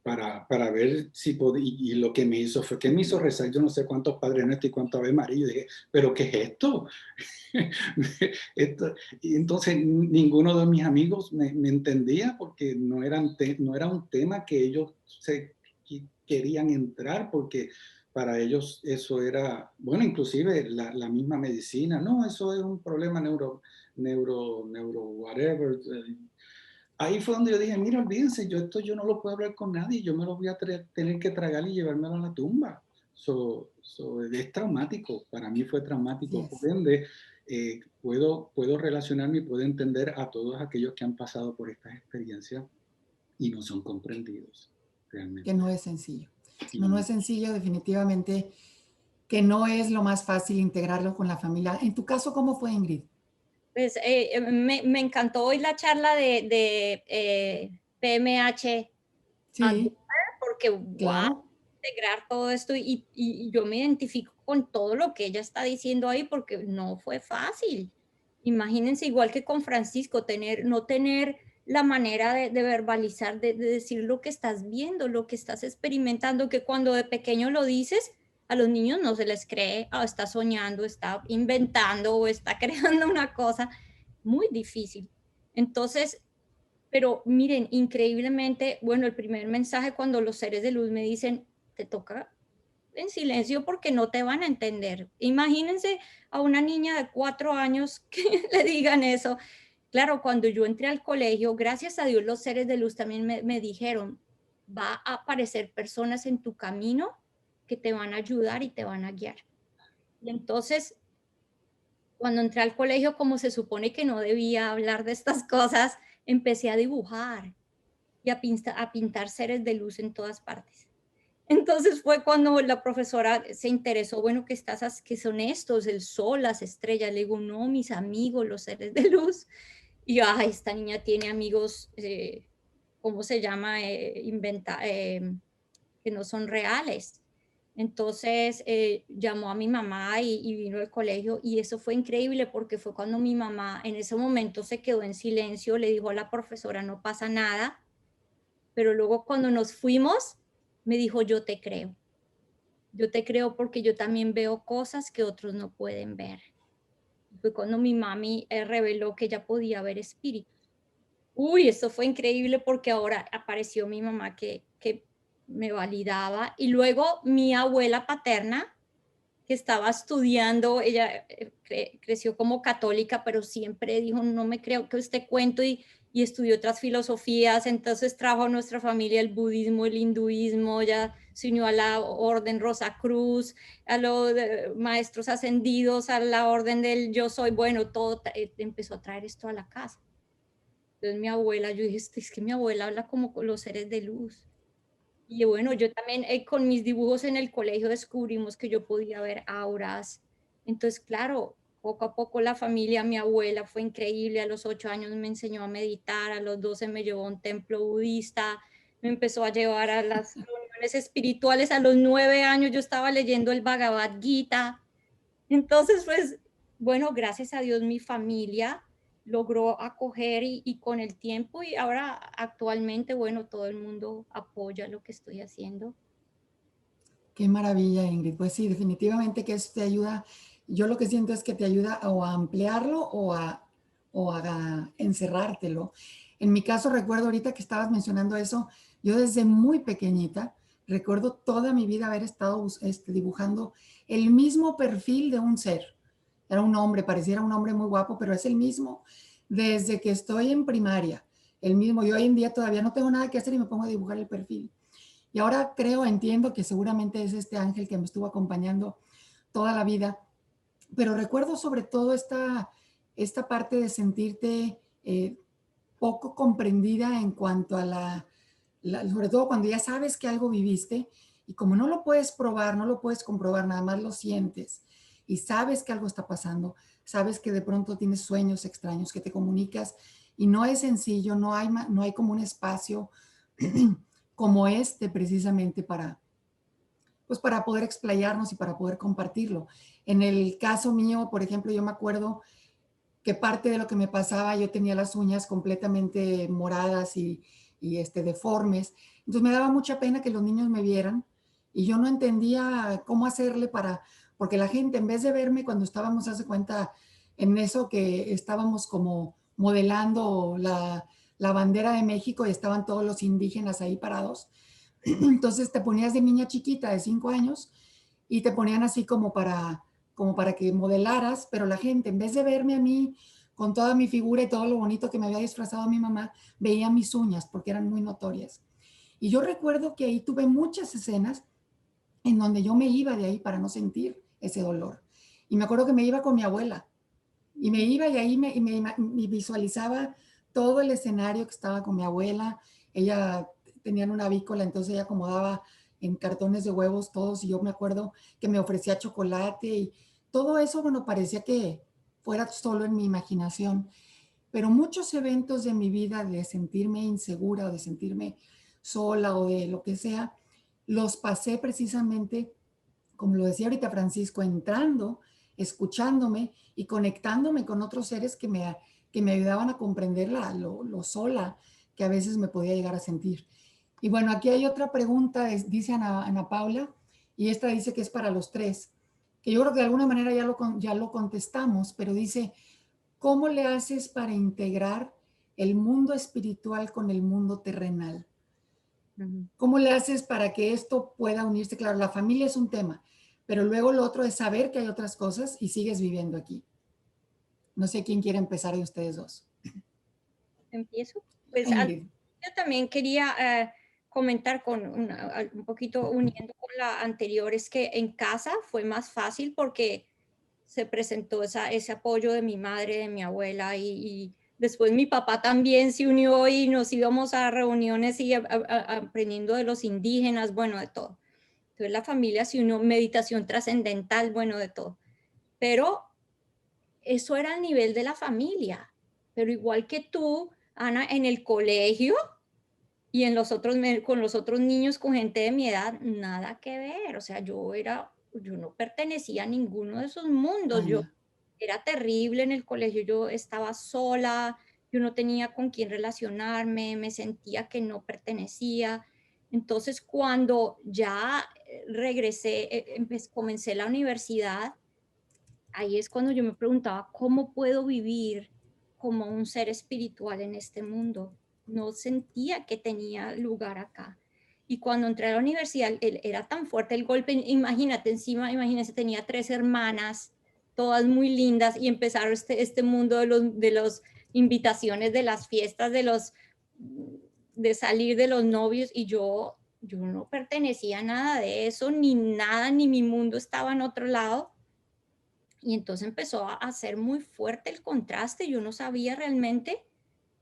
[SPEAKER 3] para ver si podía, y lo que me hizo fue que me hizo rezar yo no sé cuántos Padres Nuestros y cuántos Ave María. Y dije, ¿pero qué es esto? Y entonces ninguno de mis amigos me entendía porque no era un tema que ellos querían entrar, porque para ellos eso era, bueno, inclusive la misma medicina, no, eso es un problema whatever. Ahí fue donde yo dije, mira, olvídense, esto yo no lo puedo hablar con nadie, yo me lo voy a tener que tragar y llevármelo a la tumba. Es traumático, para mí fue traumático.
[SPEAKER 1] Yes.
[SPEAKER 3] Por ende, puedo relacionarme y puedo entender a todos aquellos que han pasado por estas experiencias y no son comprendidos realmente.
[SPEAKER 1] Que no es sencillo. No, no
[SPEAKER 3] Y
[SPEAKER 1] es sencillo, definitivamente, que no es lo más fácil integrarlo con la familia. En tu caso, ¿cómo fue, Ingrid?
[SPEAKER 2] Pues me encantó hoy la charla de PMH,
[SPEAKER 1] Sí,
[SPEAKER 2] porque wow,
[SPEAKER 1] claro.
[SPEAKER 2] integrar todo esto y yo me identifico con todo lo que ella está diciendo ahí porque no fue fácil. Imagínense, igual que con Francisco, no tener la manera de verbalizar, de decir lo que estás viendo, lo que estás experimentando, que cuando de pequeño lo dices, a los niños no se les cree, está soñando, está inventando o está creando una cosa muy difícil. Entonces, pero miren, increíblemente, bueno, el primer mensaje cuando los seres de luz me dicen, te toca en silencio porque no te van a entender. Imagínense a una niña de 4 años que le digan eso. Claro, cuando yo entré al colegio, gracias a Dios los seres de luz también me dijeron, va a aparecer personas en tu camino que te van a ayudar y te van a guiar. Y entonces, cuando entré al colegio, como se supone que no debía hablar de estas cosas, empecé a dibujar y a pintar seres de luz en todas partes. Entonces fue cuando la profesora se interesó, bueno, ¿qué son estos? El sol, las estrellas. Le digo, no, mis amigos, los seres de luz. Y yo, ay, esta niña tiene amigos, ¿cómo se llama? Que no son reales. Entonces llamó a mi mamá y vino al colegio y eso fue increíble porque fue cuando mi mamá en ese momento se quedó en silencio, le dijo a la profesora, no pasa nada, pero luego cuando nos fuimos, me dijo, yo te creo porque yo también veo cosas que otros no pueden ver. Fue cuando mi mami reveló que ella podía ver espíritus. Uy, eso fue increíble porque ahora apareció mi mamá que me validaba y luego mi abuela paterna que estaba estudiando, ella creció como católica, pero siempre dijo, no me creo que este cuento y estudió otras filosofías, entonces trajo a nuestra familia el budismo, el hinduismo, ya se unió a la orden Rosacruz, a los maestros ascendidos, a la orden del yo soy, bueno, todo empezó a traer esto a la casa. Entonces mi abuela, yo dije, es que mi abuela habla como con los seres de luz. Y bueno, yo también con mis dibujos en el colegio descubrimos que yo podía ver auras. Entonces, claro, poco a poco la familia, mi abuela fue increíble. A los 8 años me enseñó a meditar, a los 12 me llevó a un templo budista, me empezó a llevar a las reuniones espirituales. A los 9 años yo estaba leyendo el Bhagavad Gita. Entonces, pues, bueno, gracias a Dios mi familia logró acoger y con el tiempo y ahora actualmente, bueno, todo el mundo apoya lo que estoy haciendo.
[SPEAKER 1] Qué maravilla, Ingrid. Pues sí, definitivamente que eso te ayuda. Yo lo que siento es que te ayuda o a ampliarlo o a encerrártelo. En mi caso, recuerdo ahorita que estabas mencionando eso, yo desde muy pequeñita, recuerdo toda mi vida haber estado dibujando el mismo perfil de un ser. Era un hombre, pareciera un hombre muy guapo, pero es el mismo desde que estoy en primaria. El mismo. Yo hoy en día todavía no tengo nada que hacer y me pongo a dibujar el perfil. Y ahora creo, entiendo que seguramente es este ángel que me estuvo acompañando toda la vida, pero recuerdo sobre todo esta parte de sentirte poco comprendida en cuanto a sobre todo cuando ya sabes que algo viviste y como no lo puedes probar, no lo puedes comprobar, nada más lo sientes y sabes que algo está pasando, sabes que de pronto tienes sueños extraños, que te comunicas y no es sencillo, no hay como un espacio como este precisamente pues para poder explayarnos y para poder compartirlo. En el caso mío, por ejemplo, yo me acuerdo que parte de lo que me pasaba, yo tenía las uñas completamente moradas y deformes. Entonces me daba mucha pena que los niños me vieran y yo no entendía cómo hacerle porque la gente en vez de verme cuando estábamos, hace cuenta, en eso que estábamos como modelando la bandera de México y estaban todos los indígenas ahí parados, entonces te ponías de niña chiquita de 5 años y te ponían así como para que modelaras, pero la gente en vez de verme a mí con toda mi figura y todo lo bonito que me había disfrazado mi mamá, veía mis uñas porque eran muy notorias. Y yo recuerdo que ahí tuve muchas escenas en donde yo me iba de ahí para no sentir ese dolor. Y me acuerdo que me iba con mi abuela y me iba y ahí me visualizaba todo el escenario que estaba con mi abuela. Ella tenían una avícola, entonces ella acomodaba en cartones de huevos todos y yo me acuerdo que me ofrecía chocolate y todo eso, bueno, parecía que fuera solo en mi imaginación, pero muchos eventos de mi vida de sentirme insegura o de sentirme sola o de lo que sea, los pasé precisamente, como lo decía ahorita Francisco, entrando, escuchándome y conectándome con otros seres que me ayudaban a comprender lo sola que a veces me podía llegar a sentir. Y bueno, aquí hay otra pregunta, dice Ana Paula, y esta dice que es para los tres, que yo creo que de alguna manera ya lo contestamos, pero dice, ¿cómo le haces para integrar el mundo espiritual con el mundo terrenal? ¿Cómo le haces para que esto pueda unirse? Claro, la familia es un tema, pero luego lo otro es saber que hay otras cosas y sigues viviendo aquí. No sé quién quiere empezar de ustedes dos.
[SPEAKER 2] ¿Empiezo? Pues
[SPEAKER 1] Ingrid.
[SPEAKER 2] yo también quería comentar un poquito uniendo con la anterior, es que en casa fue más fácil porque se presentó ese apoyo de mi madre, de mi abuela y Después mi papá también se unió y nos íbamos a reuniones y aprendiendo de los indígenas, bueno, de todo. Entonces la familia se unió, meditación trascendental, bueno, de todo. Pero eso era el nivel de la familia. Pero igual que tú, Ana, en el colegio y en con los otros niños, con gente de mi edad, nada que ver. O sea, yo no pertenecía a ninguno de esos mundos. Yo
[SPEAKER 1] Vaya.
[SPEAKER 2] era terrible en el colegio, yo estaba sola, yo no tenía con quién relacionarme, me sentía que no pertenecía. Entonces, cuando ya regresé, comencé la universidad, ahí es cuando yo me preguntaba, ¿cómo puedo vivir como un ser espiritual en este mundo? No sentía que tenía lugar acá. Y cuando entré a la universidad, era tan fuerte el golpe, imagínate, imagínense, tenía 3 hermanas, todas muy lindas, y empezaron este mundo de los invitaciones, de las fiestas, de salir de los novios, y yo no pertenecía a nada de eso, ni nada, ni mi mundo estaba en otro lado. Y entonces empezó a ser muy fuerte el contraste. Yo no sabía realmente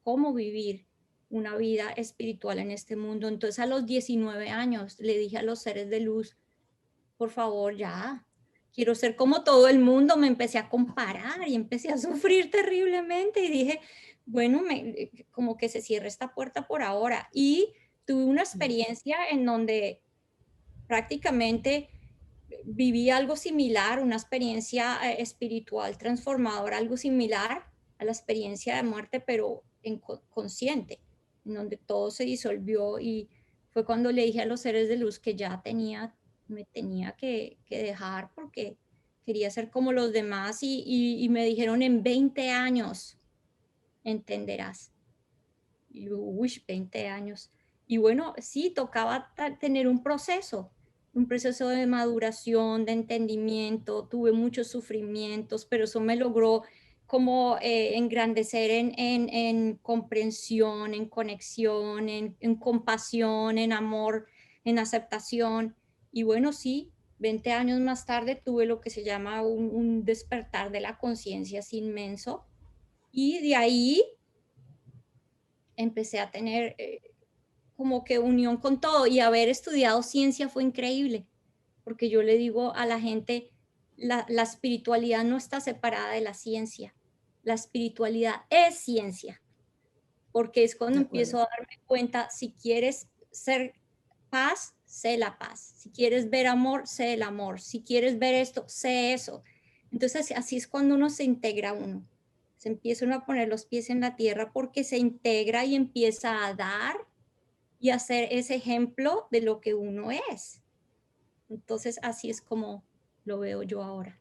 [SPEAKER 2] cómo vivir una vida espiritual en este mundo. Entonces a los 19 años le dije a los seres de luz, por favor, ya, quiero ser como todo el mundo. Me empecé a comparar y empecé a sufrir terriblemente y dije, bueno, como que se cierra esta puerta por ahora. Y tuve una experiencia en donde prácticamente viví algo similar, una experiencia espiritual transformadora, algo similar a la experiencia de muerte, pero consciente, en donde todo se disolvió, y fue cuando le dije a los seres de luz que ya me tenía que dejar porque quería ser como los demás, y me dijeron en 20 años entenderás. Y yo, uy, 20 años. Y bueno, sí, tocaba tener un proceso de maduración, de entendimiento. Tuve muchos sufrimientos, pero eso me logró como engrandecer en comprensión, en conexión, en compasión, en amor, en aceptación. Y bueno, sí, 20 años más tarde tuve lo que se llama un despertar de la conciencia así inmenso. Y de ahí empecé a tener como que unión con todo, y haber estudiado ciencia fue increíble, porque yo le digo a la gente, la espiritualidad no está separada de la ciencia, la espiritualidad es ciencia, porque es cuando
[SPEAKER 1] De
[SPEAKER 2] empiezo
[SPEAKER 1] acuerdo.
[SPEAKER 2] a darme cuenta, si quieres ser paz, sé la paz, si quieres ver amor, sé el amor, si quieres ver esto, sé eso. Entonces así es cuando uno se integra uno, se empieza uno a poner los pies en la tierra porque se integra y empieza a dar y a ser ese ejemplo de lo que uno es. Entonces así es como lo veo yo ahora.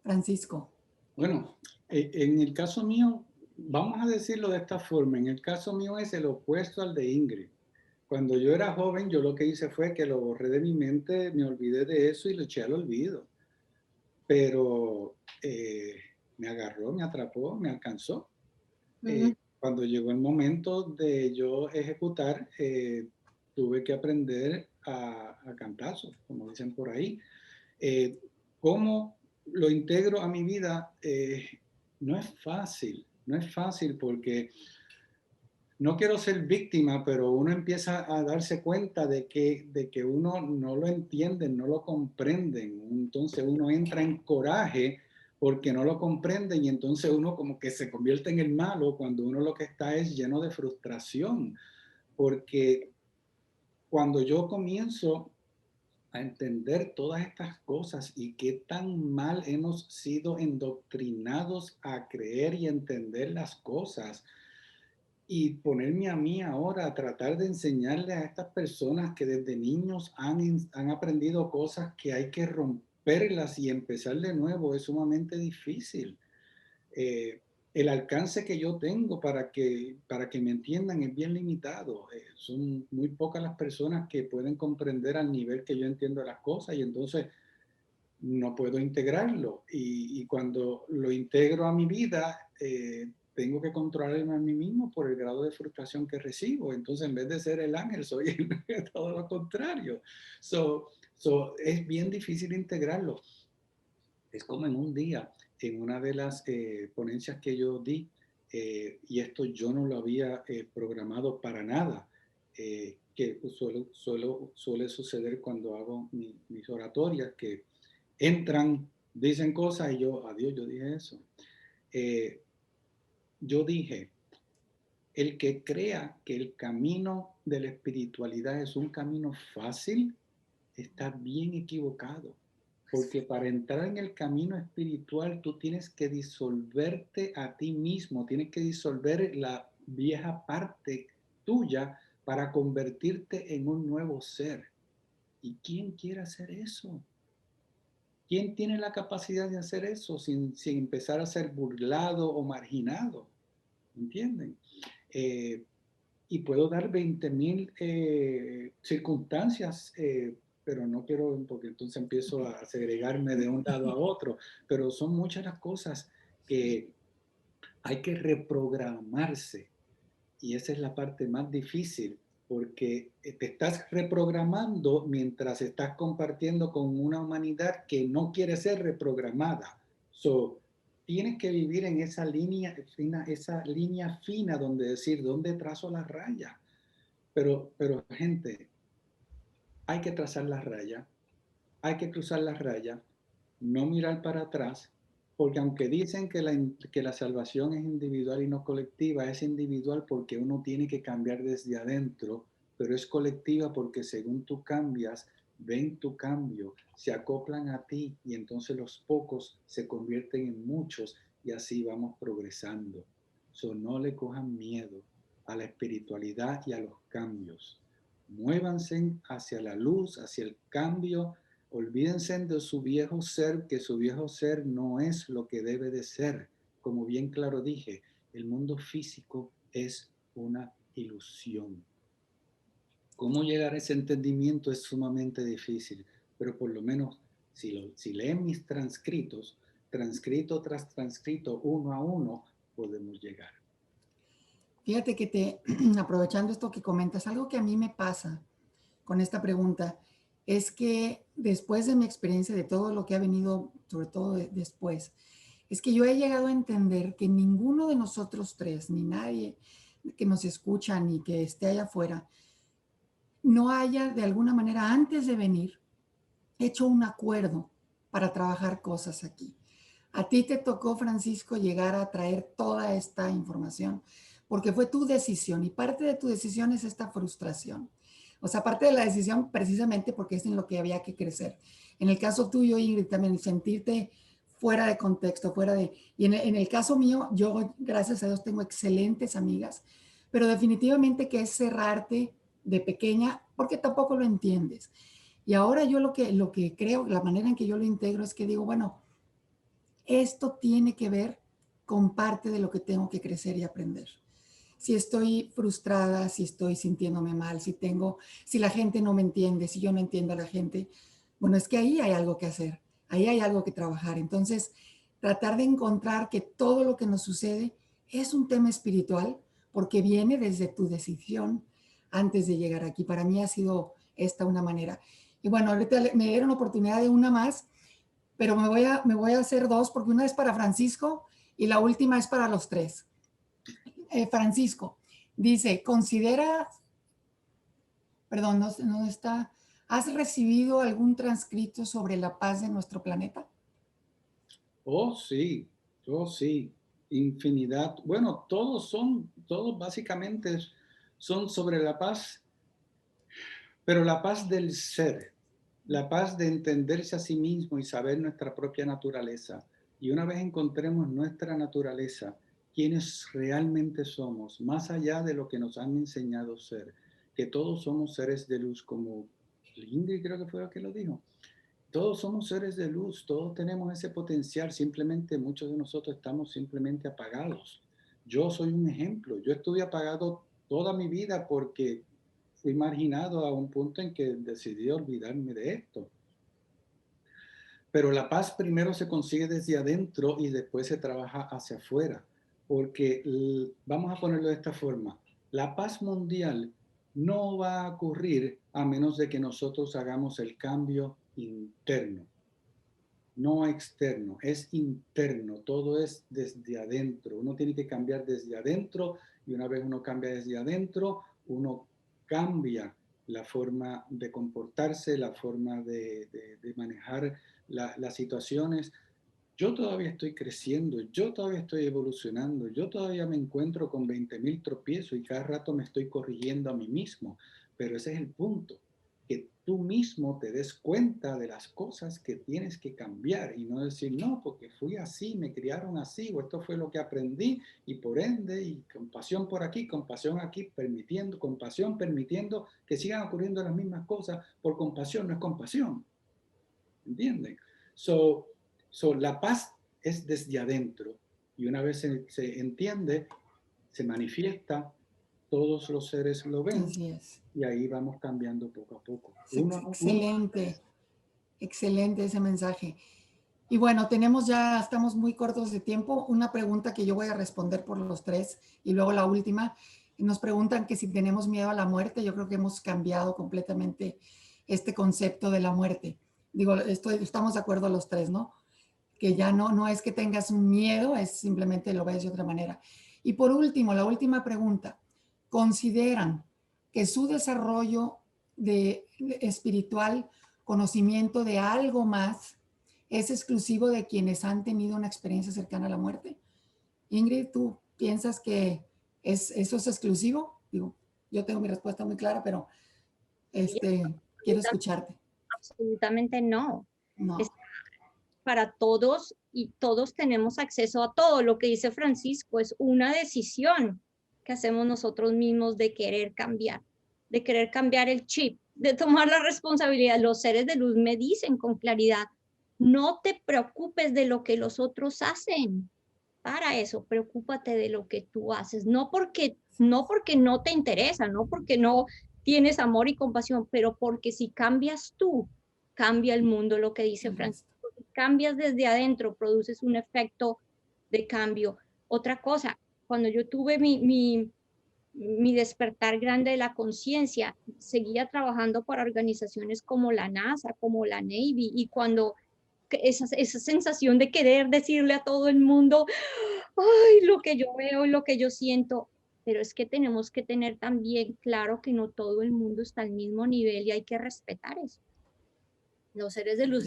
[SPEAKER 1] Francisco.
[SPEAKER 3] Bueno, en el caso mío, vamos a decirlo de esta forma, en el caso mío es el opuesto al de Ingrid. Cuando yo era joven, yo lo que hice fue que lo borré de mi mente, me olvidé de eso y lo eché al olvido. Pero me agarró, me atrapó, me alcanzó. Cuando llegó el momento de yo ejecutar, tuve que aprender a cantazos, como dicen por ahí. ¿Cómo lo integro a mi vida? No es fácil, no es fácil porque no quiero ser víctima, pero uno empieza a darse cuenta de que uno no lo entiende, no lo comprenden. Entonces uno entra en coraje porque no lo comprenden y entonces uno como que se convierte en el malo cuando uno lo que está es lleno de frustración. Porque cuando yo comienzo a entender todas estas cosas y qué tan mal hemos sido endoctrinados a creer y entender las cosas, y ponerme a mí ahora a tratar de enseñarle a estas personas que desde niños han aprendido cosas que hay que romperlas y empezar de nuevo es sumamente difícil. Eh, el alcance que yo tengo para que me entiendan es bien limitado. Son muy pocas las personas que pueden comprender al nivel que yo entiendo las cosas y entonces no puedo integrarlo. Y cuando lo integro a mi vida, tengo que controlarme a mí mismo por el grado de frustración que recibo. Entonces, en vez de ser el ángel, soy todo lo contrario. Es bien difícil integrarlo. Es como en un día, en una de las ponencias que yo di, y esto yo no lo había programado para nada, que suele suceder cuando hago mis oratorias, que entran, dicen cosas y yo, adiós, yo dije eso. Yo dije, el que crea que el camino de la espiritualidad es un camino fácil, está bien equivocado. Porque para entrar en el camino espiritual tú tienes que disolverte a ti mismo, tienes que disolver la vieja parte tuya para convertirte en un nuevo ser. ¿Y quién quiere hacer eso? ¿Quién tiene la capacidad de hacer eso sin empezar a ser burlado o marginado? ¿Entienden? Y puedo dar 20,000 circunstancias, pero no quiero, porque entonces empiezo a segregarme de un lado a otro, pero son muchas las cosas que hay que reprogramarse, y esa es la parte más difícil, porque te estás reprogramando mientras estás compartiendo con una humanidad que no quiere ser reprogramada. So, tienes que vivir en esa línea fina donde decir, ¿dónde trazo la raya? Pero gente, hay que trazar la raya, hay que cruzar la raya, no mirar para atrás, porque aunque dicen que la salvación es individual y no colectiva, es individual porque uno tiene que cambiar desde adentro, pero es colectiva porque según tú cambias, ven tu cambio, se acoplan a ti y entonces los pocos se convierten en muchos y así vamos progresando. So, no le cojan miedo a la espiritualidad y a los cambios. Muévanse hacia la luz, hacia el cambio. Olvídense de su viejo ser, que su viejo ser no es lo que debe de ser. Como bien claro dije, el mundo físico es una ilusión. Cómo llegar a ese entendimiento es sumamente difícil, pero por lo menos si leen mis transcritos, transcrito tras transcrito, uno a uno, podemos llegar.
[SPEAKER 1] Fíjate que aprovechando esto que comentas, algo que a mí me pasa con esta pregunta es que después de mi experiencia, de todo lo que ha venido, sobre todo después, es que yo he llegado a entender que ninguno de nosotros tres, ni nadie que nos escucha, ni que esté allá afuera, no haya de alguna manera antes de venir hecho un acuerdo para trabajar cosas aquí. A ti te tocó, Francisco, llegar a traer toda esta información porque fue tu decisión y parte de tu decisión es esta frustración. O sea, parte de la decisión precisamente porque es en lo que había que crecer. En el caso tuyo, Ingrid, también sentirte fuera de contexto, Y en el caso mío, yo, gracias a Dios, tengo excelentes amigas, pero definitivamente que es cerrarte de pequeña porque tampoco lo entiendes. Y ahora yo lo que creo, la manera en que yo lo integro es que digo, bueno, esto tiene que ver con parte de lo que tengo que crecer y aprender. Si estoy frustrada, si estoy sintiéndome mal, si la gente no me entiende, si yo no entiendo a la gente, bueno, es que ahí hay algo que hacer, ahí hay algo que trabajar. Entonces, tratar de encontrar que todo lo que nos sucede es un tema espiritual porque viene desde tu decisión antes de llegar aquí. Para mí ha sido esta una manera. Y bueno, ahorita me dieron oportunidad de una más, pero me voy a hacer dos porque una es para Francisco y la última es para los tres. Francisco dice, perdón, no está, ¿has recibido algún transcrito sobre la paz de nuestro planeta?
[SPEAKER 3] Oh, sí, infinidad. Bueno, todos básicamente son sobre la paz, pero la paz del ser, la paz de entenderse a sí mismo y saber nuestra propia naturaleza. Y una vez encontremos nuestra naturaleza, quienes realmente somos, más allá de lo que nos han enseñado ser, que todos somos seres de luz, como Ingrid creo que fue la que lo dijo. Todos somos seres de luz, todos tenemos ese potencial, simplemente muchos de nosotros estamos simplemente apagados. Yo soy un ejemplo, yo estuve apagado toda mi vida porque fui marginado a un punto en que decidí olvidarme de esto. Pero la paz primero se consigue desde adentro y después se trabaja hacia afuera, porque vamos a ponerlo de esta forma, la paz mundial no va a ocurrir a menos de que nosotros hagamos el cambio interno. no externo, es interno, todo es desde adentro. Uno tiene que cambiar desde adentro y una vez uno cambia desde adentro, uno cambia la forma de comportarse, la forma de manejar las situaciones. Yo todavía estoy creciendo, yo todavía estoy evolucionando, yo todavía me encuentro con 20,000 tropiezos y cada rato me estoy corrigiendo a mí mismo, pero ese es el punto, que tú mismo te des cuenta de las cosas que tienes que cambiar y no decir, no, porque fui así, me criaron así, o esto fue lo que aprendí y por ende, y compasión por aquí, compasión aquí, permitiendo, compasión permitiendo que sigan ocurriendo las mismas cosas, por compasión no es compasión, ¿entienden? La paz es desde adentro y una vez se entiende, se manifiesta, todos los seres lo ven
[SPEAKER 1] Así es.
[SPEAKER 3] y ahí vamos cambiando poco a poco.
[SPEAKER 1] Excelente, excelente ese mensaje. Y bueno, estamos muy cortos de tiempo. Una pregunta que yo voy a responder por los tres y luego la última. Nos preguntan que si tenemos miedo a la muerte. Yo creo que hemos cambiado completamente este concepto de la muerte. Digo, estamos de acuerdo los tres, ¿no? Que ya no es que tengas un miedo, es simplemente lo ves de otra manera. Y por último, la última pregunta. ¿Consideran que su desarrollo de espiritual, conocimiento de algo más, es exclusivo de quienes han tenido una experiencia cercana a la muerte? Ingrid, ¿tú piensas que eso es exclusivo? Digo, yo tengo mi respuesta muy clara, pero quiero escucharte.
[SPEAKER 2] Absolutamente no. Es
[SPEAKER 1] No.
[SPEAKER 2] para todos y todos tenemos acceso a todo. Lo que dice Francisco es una decisión que hacemos nosotros mismos de querer cambiar el chip, de tomar la responsabilidad. Los seres de luz me dicen con claridad, no te preocupes de lo que los otros hacen. Para eso, preocúpate de lo que tú haces, no porque no te interesa, no porque no tienes amor y compasión, pero porque si cambias tú, cambia el mundo, lo que dice Francisco. Si cambias desde adentro, produces un efecto de cambio. Otra cosa, cuando yo tuve mi despertar grande de la conciencia, seguía trabajando para organizaciones como la NASA, como la Navy, y cuando esa sensación de querer decirle a todo el mundo, ay, lo que yo veo y lo que yo siento, pero es que tenemos que tener también claro que no todo el mundo está al mismo nivel y hay que respetar eso. Los seres de luz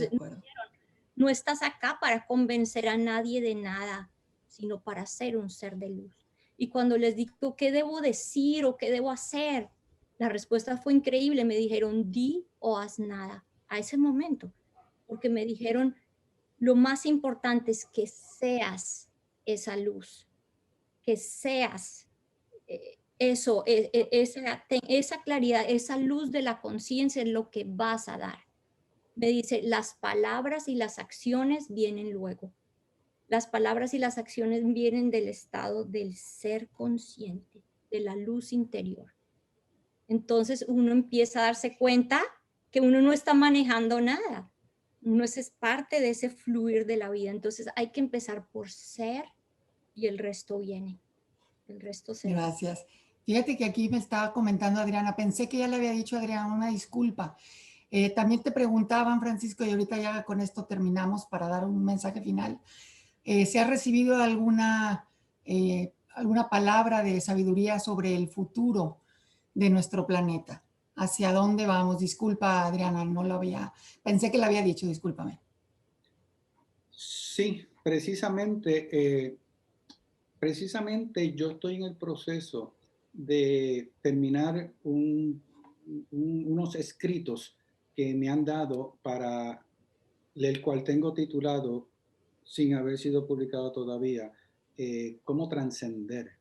[SPEAKER 2] no estás acá para convencer a nadie de nada, sino para ser un ser de luz. Y cuando les digo qué debo decir o qué debo hacer, la respuesta fue increíble. Me dijeron, di o haz nada a ese momento, porque me dijeron, lo más importante es que seas esa luz, que seas eso, esa claridad, esa luz de la conciencia es lo que vas a dar. Me dice, las palabras y las acciones vienen luego. Las palabras y las acciones vienen del estado del ser consciente, de la luz interior. Entonces uno empieza a darse cuenta que uno no está manejando nada. Uno es parte de ese fluir de la vida. Entonces hay que empezar por ser y el resto viene. El resto se da.
[SPEAKER 1] Gracias. Fíjate que aquí me estaba comentando Adriana, pensé que ya le había dicho a Adriana, una disculpa. También te preguntaban, Francisco, y ahorita ya con esto terminamos para dar un mensaje final. ¿Se ha recibido alguna palabra de sabiduría sobre el futuro de nuestro planeta? ¿Hacia dónde vamos? Disculpa, Adriana, no lo había, pensé que lo había dicho, discúlpame.
[SPEAKER 3] Sí, precisamente yo estoy en el proceso de terminar unos escritos que me han dado para el cual tengo titulado, sin haber sido publicado todavía, Cómo trascender.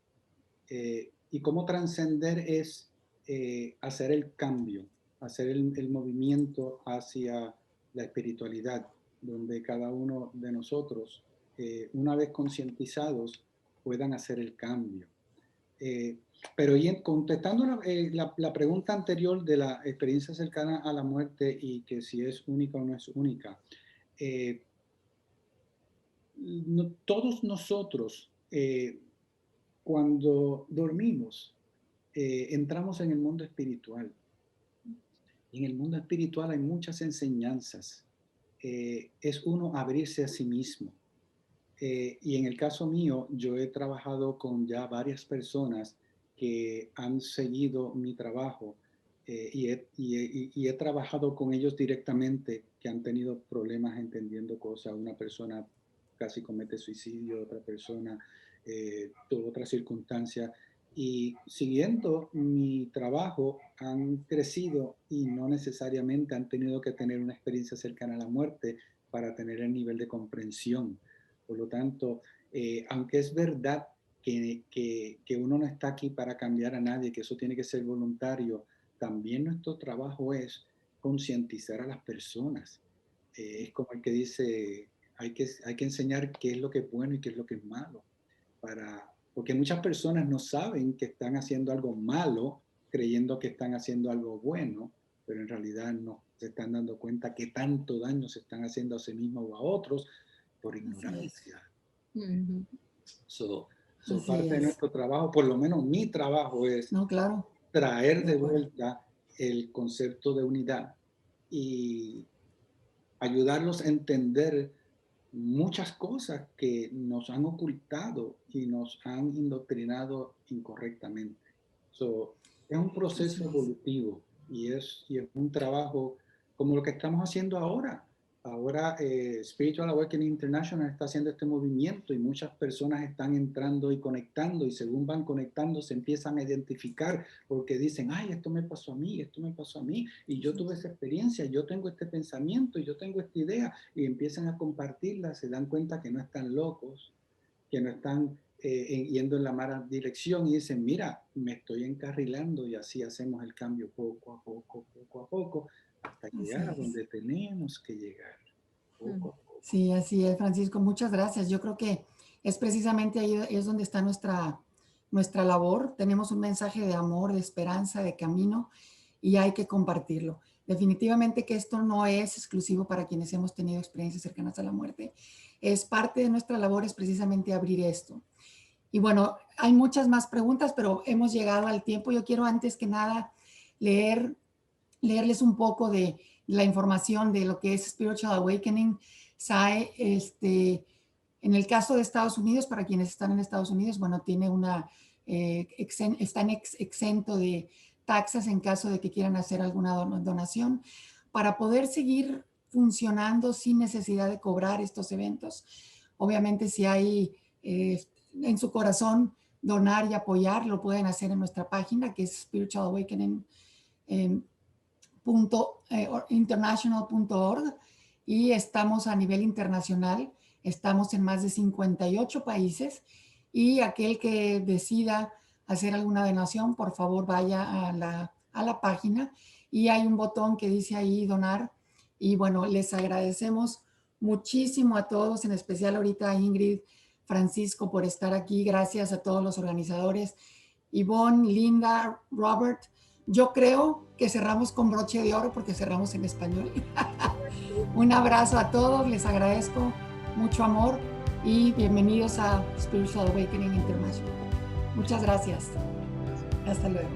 [SPEAKER 3] Y cómo trascender es hacer el cambio, hacer el movimiento hacia la espiritualidad, donde cada uno de nosotros, una vez concientizados, puedan hacer el cambio. Pero contestando la pregunta anterior de la experiencia cercana a la muerte y que si es única o no es única, todos nosotros, cuando dormimos, entramos en el mundo espiritual. Y en el mundo espiritual hay muchas enseñanzas es uno abrirse a sí mismo. Y en el caso mío, yo he trabajado con ya varias personas que han seguido mi trabajo y he trabajado con ellos directamente, que han tenido problemas entendiendo cosas. Una persona casi comete suicidio, otra persona tuvo otra circunstancia. Y siguiendo mi trabajo han crecido y no necesariamente han tenido que tener una experiencia cercana a la muerte para tener el nivel de comprensión. Por lo tanto, aunque es verdad que uno no está aquí para cambiar a nadie, que eso tiene que ser voluntario, también nuestro trabajo es concientizar a las personas. Es como el que dice, hay que enseñar qué es lo que es bueno y qué es lo que es malo. Porque muchas personas no saben que están haciendo algo malo, creyendo que están haciendo algo bueno, pero en realidad no se están dando cuenta que tanto daño se están haciendo a sí mismos o a otros por ignorancia. Parte de nuestro trabajo, por lo menos mi trabajo, es traer de vuelta el concepto de unidad y ayudarlos a entender muchas cosas que nos han ocultado y nos han indoctrinado incorrectamente. Es un proceso evolutivo y es un trabajo como lo que estamos haciendo ahora. Ahora Spiritual Awakening International está haciendo este movimiento y muchas personas están entrando y conectando, y según van conectando se empiezan a identificar porque dicen, ay, esto me pasó a mí, esto me pasó a mí, y yo tuve esa experiencia, yo tengo este pensamiento, y yo tengo esta idea, y empiezan a compartirla, se dan cuenta que no están locos, que no están yendo en la mala dirección, y dicen, mira, me estoy encarrilando, y así hacemos el cambio poco a poco, hasta llegar a donde tenemos que llegar. Poco a poco.
[SPEAKER 1] Sí, así es, Francisco. Muchas gracias. Yo creo que es precisamente ahí es donde está nuestra labor. Tenemos un mensaje de amor, de esperanza, de camino, y hay que compartirlo. Definitivamente que esto no es exclusivo para quienes hemos tenido experiencias cercanas a la muerte. Es parte de nuestra labor, es precisamente abrir esto. Y bueno, hay muchas más preguntas, pero hemos llegado al tiempo. Yo quiero antes que nada leerles un poco de la información de lo que es Spiritual Awakening SAE. En el caso de Estados Unidos, para quienes están en Estados Unidos, bueno, tiene están exento de taxas en caso de que quieran hacer alguna donación para poder seguir funcionando sin necesidad de cobrar estos eventos. Obviamente, si hay en su corazón donar y apoyar, lo pueden hacer en nuestra página, que es Spiritual Awakening international.org, y estamos a nivel internacional, estamos en más de 58 países, y aquel que decida hacer alguna donación, por favor vaya a la página y hay un botón que dice ahí donar. Y bueno, les agradecemos muchísimo a todos, en especial ahorita a Ingrid, Francisco, por estar aquí. Gracias a todos los organizadores, Ivonne, Linda, Robert. Yo creo que cerramos con broche de oro porque cerramos en español. Un abrazo a todos, les agradezco mucho amor y bienvenidos a Spiritual Awakening International. Muchas gracias. Hasta luego.